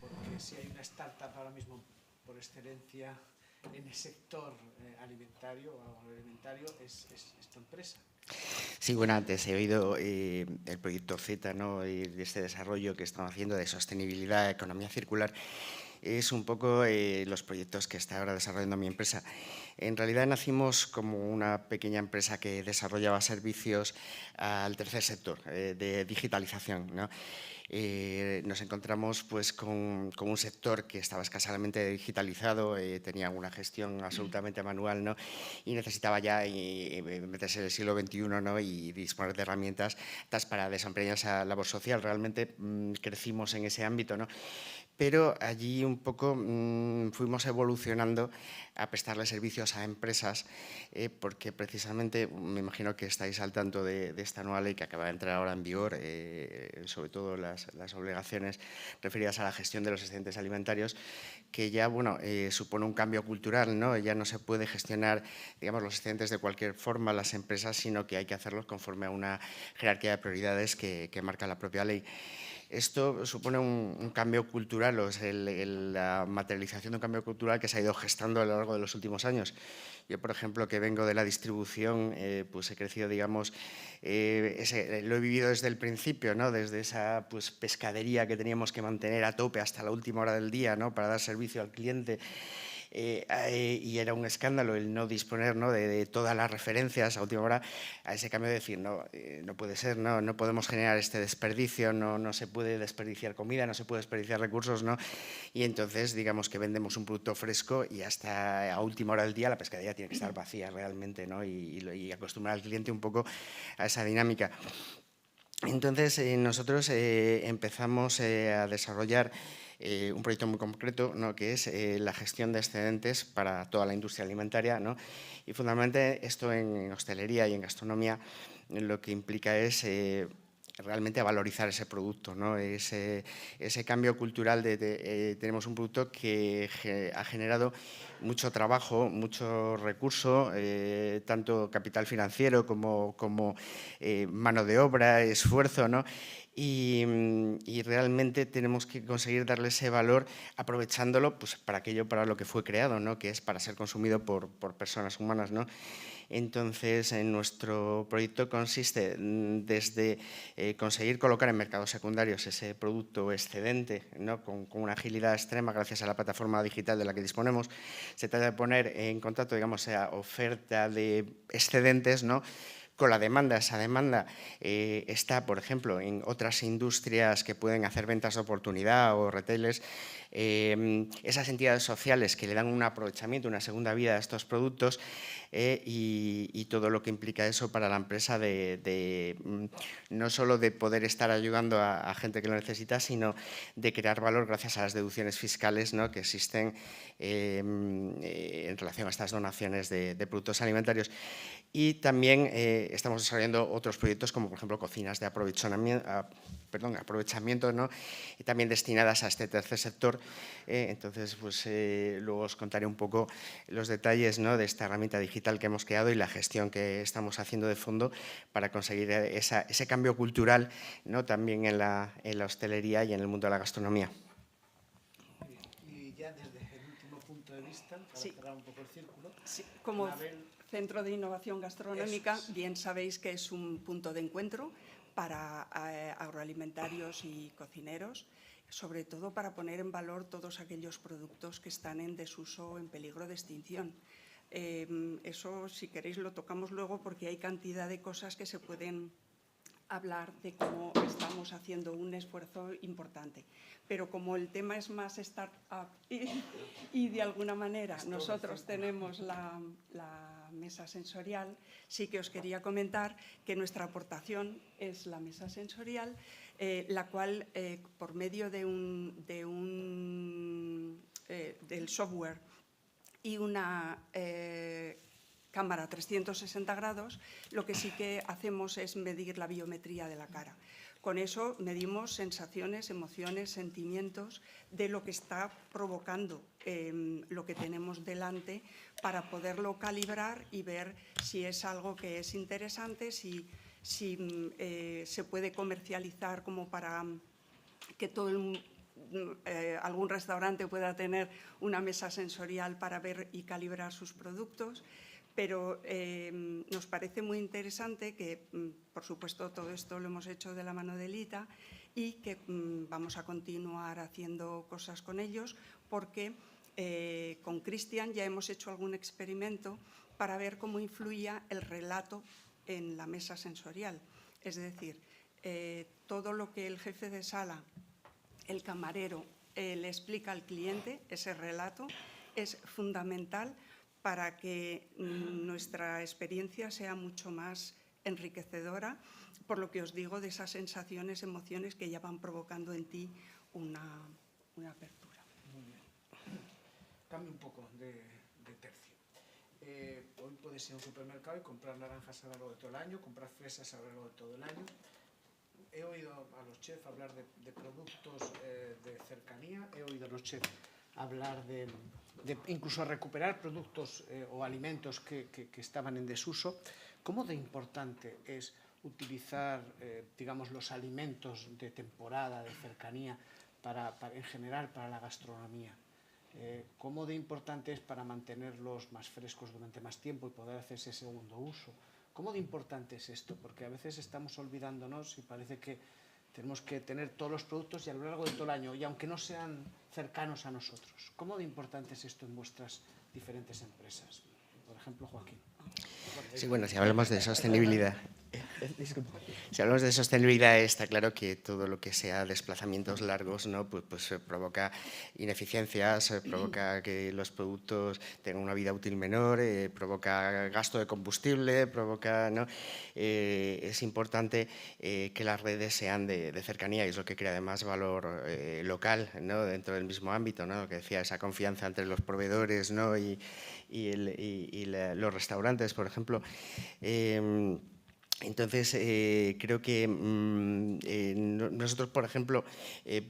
porque si hay una startup ahora mismo por excelencia en el sector alimentario o agroalimentario es tu empresa. Sí, bueno, antes he oído el proyecto Z, ¿no? Y de este desarrollo que estamos haciendo de sostenibilidad, economía circular. Es un poco los proyectos que está ahora desarrollando mi empresa. En realidad nacimos como una pequeña empresa que desarrollaba servicios al tercer sector de digitalización, ¿no? Nos encontramos pues, con un sector que estaba escasamente digitalizado, tenía una gestión absolutamente manual, ¿no? Y necesitaba ya meterse en el siglo XXI, ¿no? Y disponer de herramientas para desempeñar esa labor social. Realmente crecimos en ese ámbito, ¿no? Pero allí un poco fuimos evolucionando a prestarle servicios a empresas porque precisamente, me imagino que estáis al tanto de esta nueva ley que acaba de entrar ahora en vigor, sobre todo las obligaciones referidas a la gestión de los excedentes alimentarios, que ya supone un cambio cultural, ¿no? Ya no se puede gestionar, digamos, los excedentes de cualquier forma las empresas, sino que hay que hacerlos conforme a una jerarquía de prioridades que marca la propia ley. Esto supone un cambio cultural, o es la materialización de un cambio cultural que se ha ido gestando a lo largo de los últimos años. Yo, por ejemplo, que vengo de la distribución, pues he crecido, digamos, lo he vivido desde el principio, ¿no? Desde esa pues, pescadería que teníamos que mantener a tope hasta la última hora del día, ¿no? Para dar servicio al cliente. Y era un escándalo el no disponer, ¿no? De todas las referencias a última hora, a ese cambio de decir, no puede ser, no podemos generar este desperdicio, no se puede desperdiciar comida, no se puede desperdiciar recursos, ¿no? Y entonces, digamos que vendemos un producto fresco y hasta a última hora del día la pescadería tiene que estar vacía realmente, ¿no? Y acostumbrar al cliente un poco a esa dinámica. Entonces, nosotros empezamos a desarrollar un proyecto muy concreto, ¿no? Que es la gestión de excedentes para toda la industria alimentaria, ¿no? Y fundamentalmente esto en hostelería y en gastronomía lo que implica es realmente valorizar ese producto, ¿no? Ese cambio cultural tenemos un producto que ha generado mucho trabajo, mucho recurso, tanto capital financiero como mano de obra, esfuerzo, ¿no? Y realmente tenemos que conseguir darle ese valor aprovechándolo pues, para lo que fue creado, ¿no? Que es para ser consumido por personas humanas, ¿no? Entonces, nuestro proyecto consiste desde conseguir colocar en mercados secundarios ese producto excedente, ¿no? con una agilidad extrema gracias a la plataforma digital de la que disponemos. Se trata de poner en contacto, digamos, esa oferta de excedentes, ¿no? Con la demanda. Esa demanda está, por ejemplo, en otras industrias que pueden hacer ventas de oportunidad o retailers, esas entidades sociales que le dan un aprovechamiento, una segunda vida a estos productos y todo lo que implica eso para la empresa no solo de poder estar ayudando a gente que lo necesita, sino de crear valor gracias a las deducciones fiscales, ¿no? Que existen en relación a estas donaciones de productos alimentarios. Y también estamos desarrollando otros proyectos como, por ejemplo, cocinas de aprovechamiento, ¿no? Y también destinadas a este tercer sector. Entonces, pues luego os contaré un poco los detalles, ¿no? De esta herramienta digital que hemos creado y la gestión que estamos haciendo de fondo para conseguir ese cambio cultural, ¿no? También en la hostelería y en el mundo de la gastronomía. Y ya desde el último punto de vista, para cerrar un poco el círculo, sí, como Centro de Innovación Gastronómica, bien sabéis que es un punto de encuentro para agroalimentarios y cocineros, sobre todo para poner en valor todos aquellos productos que están en desuso o en peligro de extinción. Eso, si queréis, lo tocamos luego porque hay cantidad de cosas que se pueden hablar de cómo estamos haciendo un esfuerzo importante. Pero como el tema es más startup y de alguna manera nosotros tenemos la mesa sensorial, sí que os quería comentar que nuestra aportación es la mesa sensorial, la cual por medio del software y una cámara 360 grados, lo que sí que hacemos es medir la biometría de la cara. Con eso medimos sensaciones, emociones, sentimientos de lo que está provocando lo que tenemos delante para poderlo calibrar y ver si es algo que es interesante, si se puede comercializar como para que todo algún restaurante pueda tener una mesa sensorial para ver y calibrar sus productos, pero nos parece muy interesante que, por supuesto, todo esto lo hemos hecho de la mano de Lita y que vamos a continuar haciendo cosas con ellos porque con Cristian ya hemos hecho algún experimento para ver cómo influía el relato en la mesa sensorial. Es decir, todo lo que el jefe de sala, el camarero, le explica al cliente, ese relato, es fundamental para que nuestra experiencia sea mucho más enriquecedora, por lo que os digo de esas sensaciones, emociones que ya van provocando en ti una apertura. Muy bien. Cambio un poco de tercio. Hoy puedes ir a un supermercado y comprar naranjas a lo largo de todo el año, comprar fresas a lo largo de todo el año. He oído a los chefs hablar de productos de cercanía, he oído a los chefs hablar de incluso recuperar productos o alimentos que estaban en desuso. ¿Cómo de importante es utilizar, digamos, los alimentos de temporada, de cercanía, en general para la gastronomía? ¿Cómo de importante es para mantenerlos más frescos durante más tiempo y poder hacer ese segundo uso? ¿Cómo de importante es esto? Porque a veces estamos olvidándonos y parece que tenemos que tener todos los productos y a lo largo de todo el año, y aunque no sean cercanos a nosotros. ¿Cómo de importante es esto en vuestras diferentes empresas? Por ejemplo, Joaquín. Sí, bueno, si hablamos de sostenibilidad, si hablamos de sostenibilidad, está claro que todo lo que sea desplazamientos largos, ¿no? pues provoca ineficiencias, provoca que los productos tengan una vida útil menor, provoca gasto de combustible, provoca, ¿no? Es importante que las redes sean de cercanía, y es lo que crea además valor local, ¿no? Dentro del mismo ámbito, ¿no? Lo que decía, esa confianza entre los proveedores, ¿no? y los restaurantes, por ejemplo. Entonces, creo que nosotros, por ejemplo,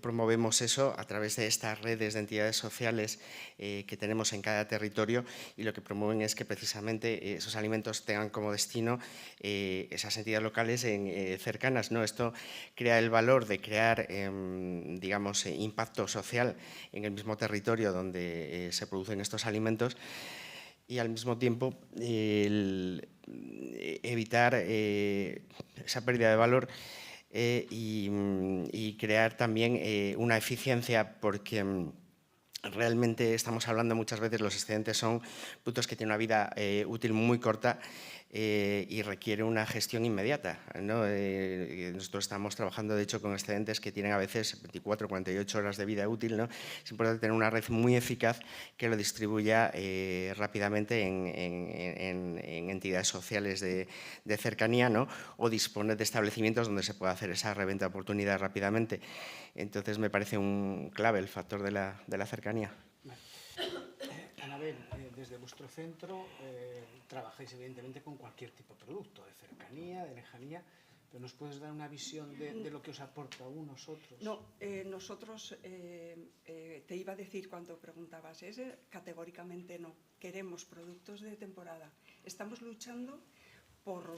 promovemos eso a través de estas redes de entidades sociales que tenemos en cada territorio, y lo que promueven es que precisamente esos alimentos tengan como destino esas entidades locales cercanas, ¿no? Esto crea el valor de crear, digamos, impacto social en el mismo territorio donde se producen estos alimentos, y al mismo tiempo evitar esa pérdida de valor y crear también una eficiencia, porque realmente estamos hablando muchas veces, los excedentes son productos que tienen una vida útil muy corta y requiere una gestión inmediata, ¿no? Nosotros estamos trabajando, de hecho, con excedentes que tienen a veces 24 o 48 horas de vida útil, ¿no? Es importante tener una red muy eficaz que lo distribuya rápidamente en entidades sociales de cercanía, ¿no? O disponer de establecimientos donde se pueda hacer esa reventa de oportunidad rápidamente. Entonces, me parece un clave el factor de la cercanía. Anabel, desde vuestro centro trabajáis evidentemente con cualquier tipo de producto, de cercanía, de lejanía, pero ¿nos puedes dar una visión de lo que os aporta unos otros? No, nosotros, te iba a decir cuando preguntabas, categóricamente no, queremos productos de temporada. Estamos luchando por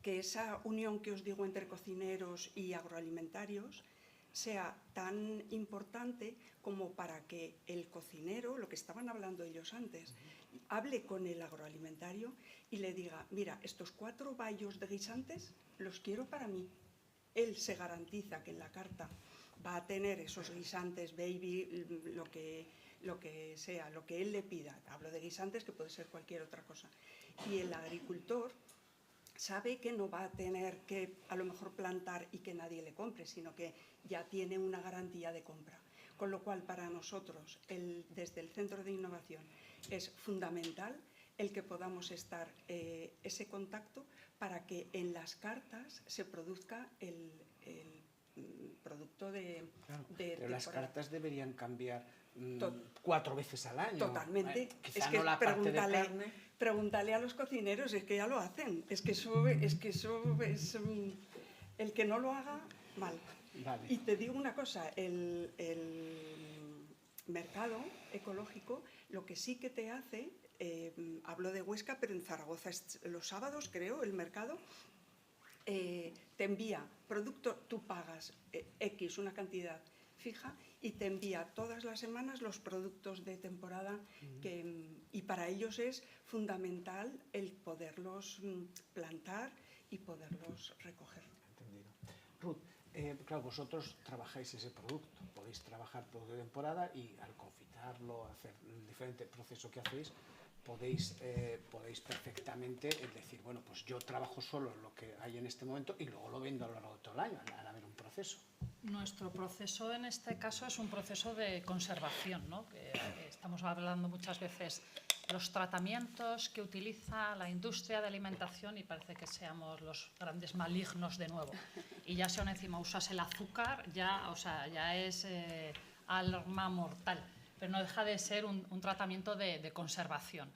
que esa unión que os digo entre cocineros y agroalimentarios sea tan importante como para que el cocinero, lo que estaban hablando ellos antes, hable con el agroalimentario y le diga, mira, estos 4 bayos de guisantes los quiero para mí. Él se garantiza que en la carta va a tener esos guisantes, baby, lo que sea, lo que él le pida. Hablo de guisantes, que puede ser cualquier otra cosa. Y el agricultor sabe que no va a tener que a lo mejor plantar y que nadie le compre, sino que ya tiene una garantía de compra. Con lo cual, para nosotros, desde el Centro de Innovación, es fundamental el que podamos estar ese contacto para que en las cartas se produzca el producto de pero las cartas deberían cambiar 4 veces al año. Totalmente. Quizá es que no la parte de carne. Pregúntale a los cocineros, es que ya lo hacen. Es que eso es el que no lo haga, mal. Vale. Y te digo una cosa, el mercado ecológico lo que sí que te hace, hablo de Huesca, pero en Zaragoza los sábados, creo, el mercado te envía producto, tú pagas X, una cantidad fija, y te envía todas las semanas los productos de temporada y para ellos es fundamental el poderlos plantar y poderlos recoger. Entendido. Ruth, claro, vosotros trabajáis ese producto, podéis trabajar producto de temporada y al confitarlo, hacer el diferente proceso que hacéis, podéis perfectamente decir, bueno, pues yo trabajo solo lo que hay en este momento y luego lo vendo a lo largo de todo el año, al haber un proceso. Nuestro proceso en este caso es un proceso de conservación, ¿no? Que estamos hablando muchas veces de los tratamientos que utiliza la industria de alimentación y parece que seamos los grandes malignos de nuevo. Y ya si aún encima usas el azúcar, ya es arma mortal. Pero no deja de ser un tratamiento de conservación.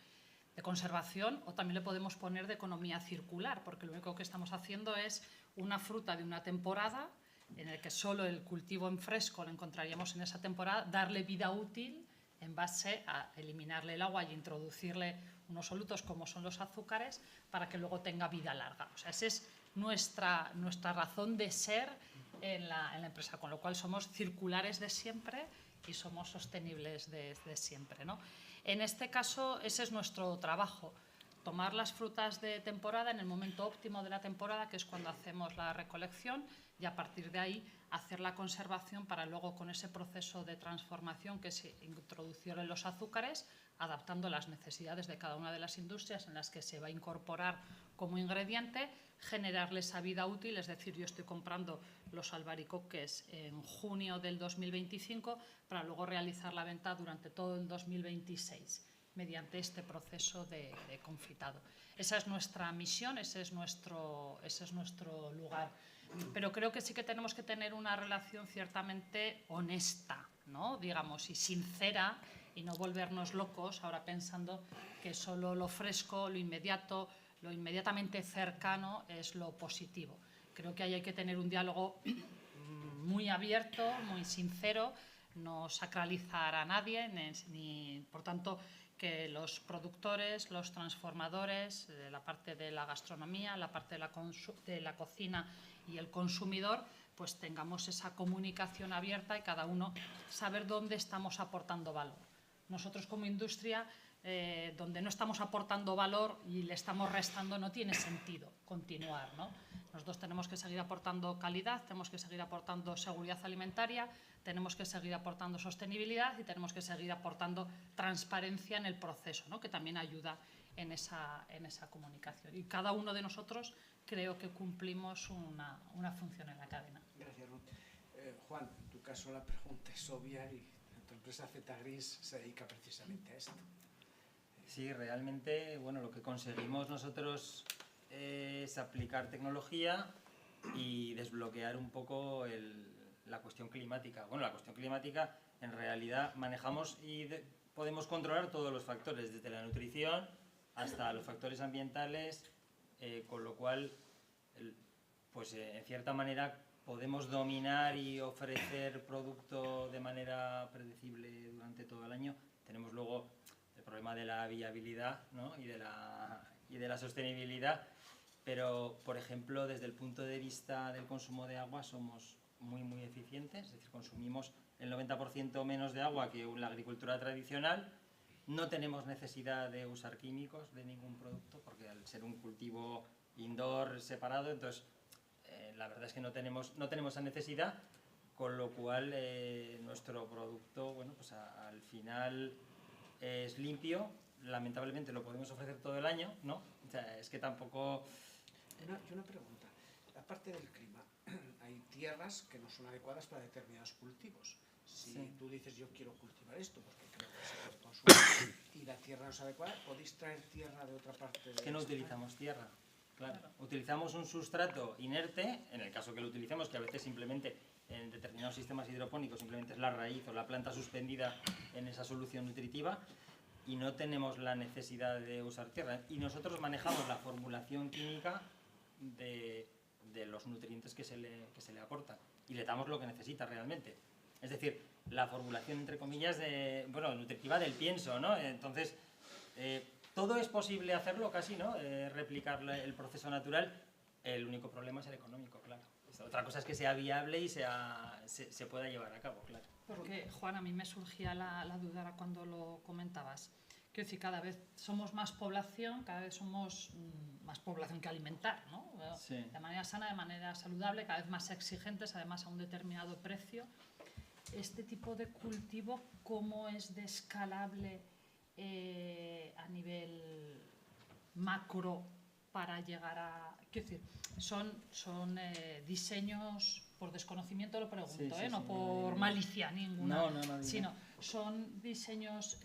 De conservación, o también le podemos poner de economía circular, porque lo único que estamos haciendo es una fruta de una temporada, en el que solo el cultivo en fresco lo encontraríamos en esa temporada, darle vida útil en base a eliminarle el agua y introducirle unos solutos como son los azúcares para que luego tenga vida larga. O sea, esa es nuestra razón de ser en la empresa, con lo cual somos circulares de siempre y somos sostenibles de siempre, ¿no? En este caso, ese es nuestro trabajo, tomar las frutas de temporada en el momento óptimo de la temporada, que es cuando hacemos la recolección, y a partir de ahí hacer la conservación para luego con ese proceso de transformación que se introducieron en los azúcares, adaptando las necesidades de cada una de las industrias en las que se va a incorporar como ingrediente, generarle esa vida útil, es decir, yo estoy comprando los albaricoques en junio del 2025 para luego realizar la venta durante todo el 2026 mediante este proceso de confitado. Esa es nuestra misión, ese es nuestro lugar. Pero creo que sí que tenemos que tener una relación ciertamente honesta, ¿no? Digamos, y sincera, y no volvernos locos ahora pensando que solo lo fresco, lo inmediato, lo inmediatamente cercano es lo positivo. Creo que ahí hay que tener un diálogo muy abierto, muy sincero, no sacralizar a nadie, ni por tanto que los productores, los transformadores, la parte de la gastronomía, la parte de la cocina y el consumidor, pues tengamos esa comunicación abierta y cada uno saber dónde estamos aportando valor. Nosotros como industria, donde no estamos aportando valor y le estamos restando, no tiene sentido continuar, ¿no? Nosotros tenemos que seguir aportando calidad, tenemos que seguir aportando seguridad alimentaria, tenemos que seguir aportando sostenibilidad y tenemos que seguir aportando transparencia en el proceso, ¿no? Que también ayuda en esa comunicación. Y cada uno de nosotros creo que cumplimos una función en la cadena. Gracias, Ruth. Juan, en tu caso la pregunta es obvia y tu empresa Z-Gris se dedica precisamente a esto. Sí, realmente, bueno, lo que conseguimos nosotros es aplicar tecnología y desbloquear un poco la cuestión climática. Bueno, la cuestión climática en realidad manejamos y podemos controlar todos los factores, desde la nutrición hasta los factores ambientales, con lo cual, pues en cierta manera podemos dominar y ofrecer producto de manera predecible durante todo el año. Tenemos luego el problema de la viabilidad, ¿no? y de la sostenibilidad, pero, por ejemplo, desde el punto de vista del consumo de agua somos muy, muy eficientes, es decir, consumimos el 90% menos de agua que la agricultura tradicional, no tenemos necesidad de usar químicos de ningún producto, porque al ser un cultivo indoor separado, entonces la verdad es que no tenemos esa necesidad, con lo cual nuestro producto, bueno, pues al final es limpio, lamentablemente lo podemos ofrecer todo el año, ¿no? O sea, es que tampoco... Una pregunta. Aparte del clima, hay tierras que no son adecuadas para determinados cultivos. Si tú dices yo quiero cultivar esto porque creo que se puede consumir y la tierra no es adecuada, ¿podéis traer tierra de otra parte? Es que no utilizamos tierra, claro. Utilizamos un sustrato inerte, en el caso que lo utilicemos, que a veces simplemente en determinados sistemas hidropónicos simplemente es la raíz o la planta suspendida en esa solución nutritiva, y no tenemos la necesidad de usar tierra. Y nosotros manejamos la formulación química de los nutrientes que se le aportan y le damos lo que necesita realmente. Es decir, la formulación, entre comillas, nutritiva del pienso, ¿no? Entonces, todo es posible hacerlo casi, ¿no? Replicar el proceso natural. El único problema es el económico, claro. Otra cosa es que sea viable y se pueda llevar a cabo, claro. Porque, Juan, a mí me surgía la duda ahora cuando lo comentabas. Quiero decir, cada vez somos más población, cada vez somos más población que alimentar, ¿no? Sí. De manera sana, de manera saludable, cada vez más exigentes, además a un determinado precio. Este tipo de cultivo, ¿cómo es de escalable a nivel macro para llegar a...? Quiero decir, son diseños, por desconocimiento lo pregunto, no por malicia ninguna, sino son diseños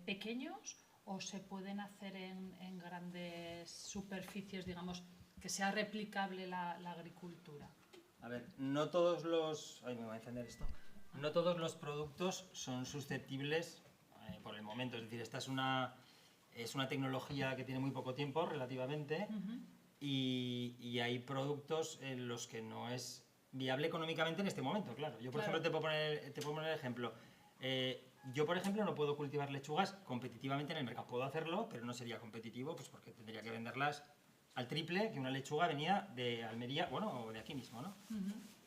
pequeños o se pueden hacer en grandes superficies, digamos, que sea replicable la agricultura. A ver, no todos los... Ay, me va a encender esto. No todos los productos son susceptibles por el momento. Es decir, esta es una tecnología que tiene muy poco tiempo, relativamente, y hay productos en los que no es viable económicamente en este momento, claro. Yo, por ejemplo, te puedo poner ejemplo. Yo, por ejemplo, no puedo cultivar lechugas competitivamente en el mercado. Puedo hacerlo, pero no sería competitivo, pues porque tendría que venderlas al triple que una lechuga venía de Almería, bueno, o de aquí mismo, ¿no?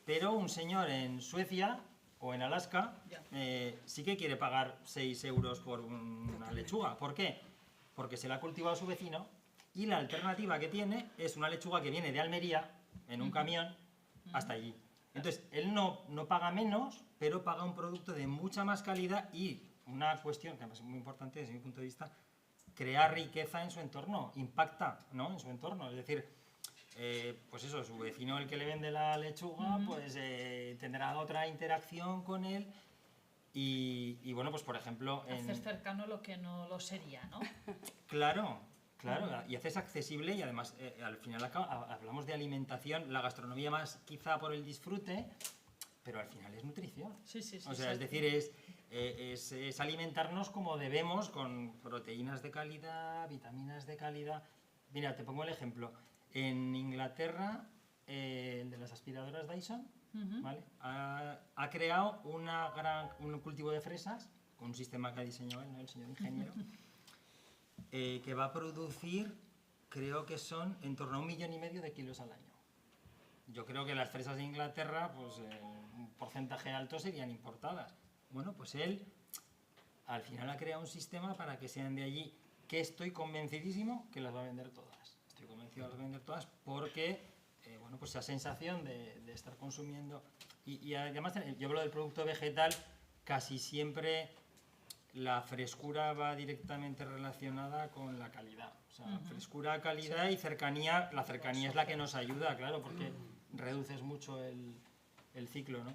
Pero un señor en Suecia o en Alaska sí que quiere pagar 6 euros por una lechuga. ¿Por qué? Porque se la ha cultivado su vecino y la alternativa que tiene es una lechuga que viene de Almería en un camión hasta allí. Entonces, él no paga menos, pero paga un producto de mucha más calidad y una cuestión que además es muy importante desde mi punto de vista, crea riqueza en su entorno, impacta, ¿no?, en su entorno. Es decir, pues eso, su vecino, el que le vende la lechuga, pues tendrá otra interacción con él y bueno, pues por ejemplo... Hacer cercano lo que no lo sería, ¿no? Claro, y haces accesible y además al final hablamos de alimentación, la gastronomía más quizá por el disfrute, pero al final es nutrición. Sí. O sea, es decir, es alimentarnos como debemos, con proteínas de calidad, vitaminas de calidad. Mira, te pongo el ejemplo. En Inglaterra, el de las aspiradoras Dyson, ¿vale?, ha creado un cultivo de fresas con un sistema que ha diseñado él, ¿no?, el señor ingeniero, que va a producir, creo que son en torno a 1,5 millones de kilos al año. Yo creo que las fresas de Inglaterra, pues un porcentaje alto serían importadas. Bueno, pues él al final ha creado un sistema para que sean de allí, que estoy convencidísimo que las va a vender todas. Estoy convencido de las va a vender todas porque, bueno, pues esa sensación de estar consumiendo... Y además, yo hablo del producto vegetal, casi siempre la frescura va directamente relacionada con la calidad. O sea, frescura, calidad y cercanía. La cercanía es la que nos ayuda, claro, porque reduces mucho el ciclo, ¿no?,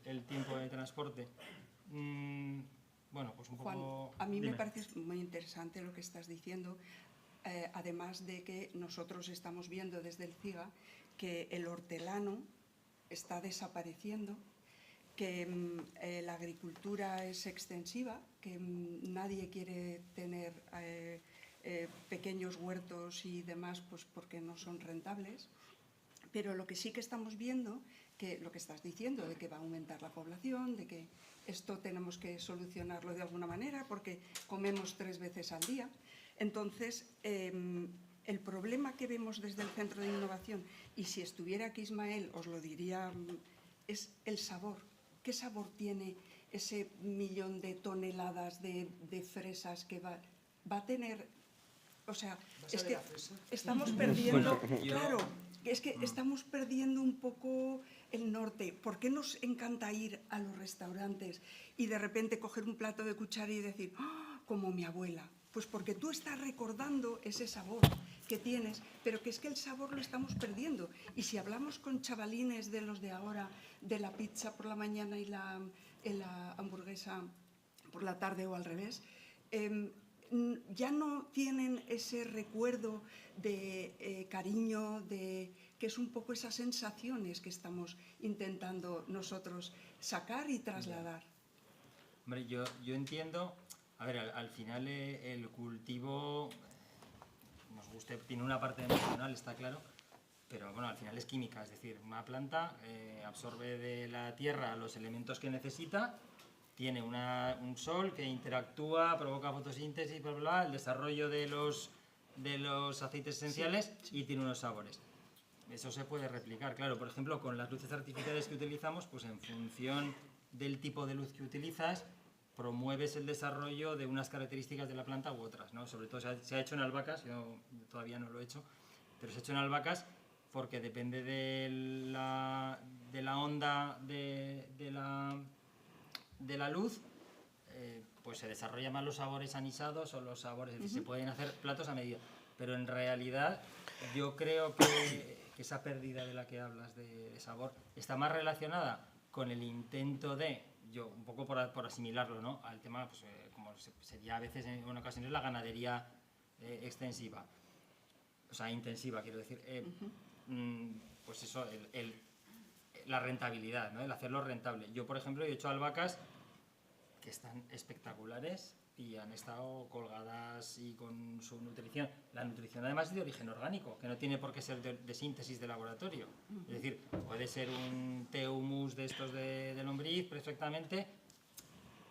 el tiempo de transporte. Bueno, pues un Juan, poco... a mí Dime. me parece muy interesante lo que estás diciendo, además de que nosotros estamos viendo desde el CIGA que el hortelano está desapareciendo, que la agricultura es extensiva, que nadie quiere tener pequeños huertos y demás, pues porque no son rentables. Pero lo que sí que estamos viendo, que lo que estás diciendo, de que va a aumentar la población, de que esto tenemos que solucionarlo de alguna manera porque comemos 3 veces al día. Entonces, el problema que vemos desde el Centro de Innovación, y si estuviera aquí Ismael os lo diría, es el sabor. ¿Qué sabor tiene ese 1 millón de toneladas de fresas que va a tener? O sea, es que estamos perdiendo... Claro, es que estamos perdiendo un poco el norte. ¿Por qué nos encanta ir a los restaurantes y de repente coger un plato de cuchara y decir, ¡oh!, como mi abuela? Pues porque tú estás recordando ese sabor que tienes, pero que es que el sabor lo estamos perdiendo. Y si hablamos con chavalines de los de ahora, de la pizza por la mañana y la hamburguesa por la tarde o al revés, ya no tienen ese recuerdo de cariño, que es un poco esas sensaciones que estamos intentando nosotros sacar y trasladar. Hombre, yo entiendo, a ver, al final el cultivo, nos guste, tiene una parte emocional, está claro, pero bueno, al final es química, es decir, una planta absorbe de la tierra los elementos que necesita, tiene un sol que interactúa, provoca fotosíntesis, bla, bla, bla, el desarrollo de los aceites esenciales y tiene unos sabores. eso se puede replicar, claro. Por ejemplo, con las luces artificiales que utilizamos, pues en función del tipo de luz que utilizas, promueves el desarrollo de unas características de la planta u otras, ¿no? Sobre todo se ha hecho en albahacas, yo todavía no lo he hecho, pero se ha hecho en albahacas porque depende de la onda de la luz, pues se desarrollan más los sabores anisados o los sabores, es decir, se pueden hacer platos a medida. Pero en realidad yo creo que esa pérdida de la que hablas de sabor está más relacionada con el intento de, un poco por asimilarlo, ¿no?, al tema, pues, como sería a veces en ocasiones la ganadería extensiva, o sea, intensiva, quiero decir, pues eso, la rentabilidad, ¿no?, el hacerlo rentable. Yo, por ejemplo, he hecho albahacas que están espectaculares y han estado colgadas y con su nutrición. La nutrición además es de origen orgánico, que no tiene por qué ser de síntesis de laboratorio. Es decir, puede ser un té humus de estos de lombriz perfectamente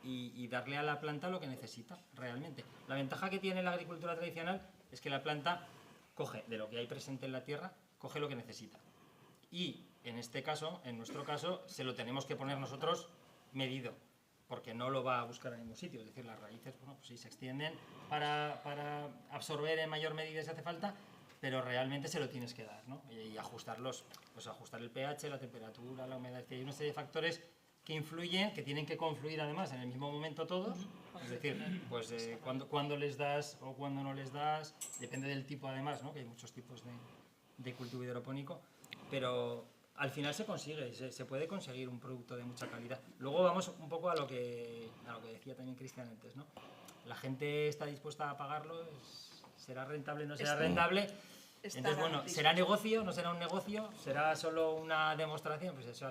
y darle a la planta lo que necesita realmente. La ventaja que tiene la agricultura tradicional es que la planta coge de lo que hay presente en la tierra, coge lo que necesita. Y en este caso, en nuestro caso, se lo tenemos que poner nosotros medido, porque no lo va a buscar en ningún sitio. Es decir, las raíces, bueno, pues sí, se extienden para absorber en mayor medida si hace falta, pero realmente se lo tienes que dar, ¿no? Y ajustarlos, pues ajustar el pH, la temperatura, la humedad. Hay una serie de factores que influyen, que tienen que confluir además en el mismo momento todos. Es decir, pues cuándo les das o cuándo no les das, depende del tipo además, ¿no?, que hay muchos tipos de cultivo hidropónico, pero al final se consigue, se puede conseguir un producto de mucha calidad. Luego vamos un poco a lo que decía también Cristian antes, ¿no? La gente está dispuesta a pagarlo, será rentable, no será rentable. Entonces, bueno, ¿será negocio, no será un negocio? ¿Será solo una demostración? Pues eso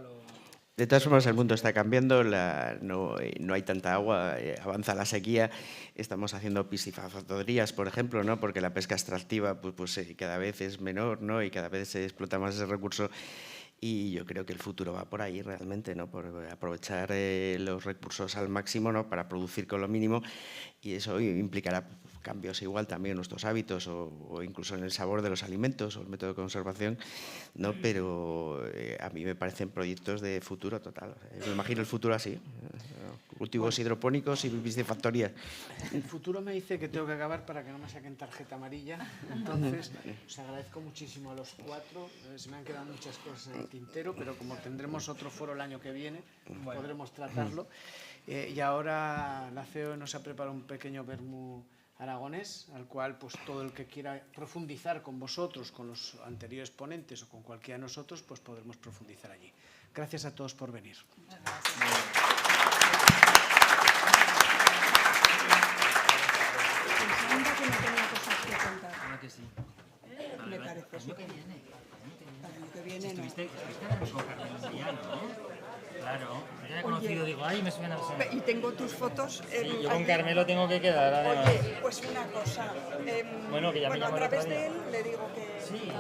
De todas formas, el mundo está cambiando, no hay tanta agua, avanza la sequía, estamos haciendo piscifactorías, por ejemplo, ¿no?, porque la pesca extractiva pues cada vez es menor, ¿no?, y cada vez se explota más ese recurso. Y yo creo que el futuro va por ahí realmente, ¿no?, por aprovechar los recursos al máximo, ¿no?, para producir con lo mínimo, y eso implicará cambios igual también en nuestros hábitos o incluso en el sabor de los alimentos o el método de conservación, ¿no? Pero a mí me parecen proyectos de futuro total. Me imagino el futuro así, cultivos hidropónicos y piscifactorías. El futuro me dice que tengo que acabar para que no me saquen tarjeta amarilla, entonces os agradezco muchísimo a los cuatro. Se me han quedado muchas cosas en el tintero, pero como tendremos otro foro el año que viene, podremos tratarlo. Y ahora la CEO nos ha preparado un pequeño vermú aragonés, al cual pues todo el que quiera profundizar con vosotros, con los anteriores ponentes o con cualquiera de nosotros, pues podremos profundizar allí. Gracias a todos por venir. Muchas gracias. Pensando que no tenía cosas que contar. Ah, que sí. Me parece. El año que viene. Para el año que viene no. Estuviste con Carmen Villano, ¿no? Claro, yo he conocido, digo, ay, me suena. Y tengo tus fotos. Sí, yo con Carmelo tengo que quedar, además. Oye, pues una cosa. Bueno, que ya me llamó a el otro través día. de él le digo que... Sí.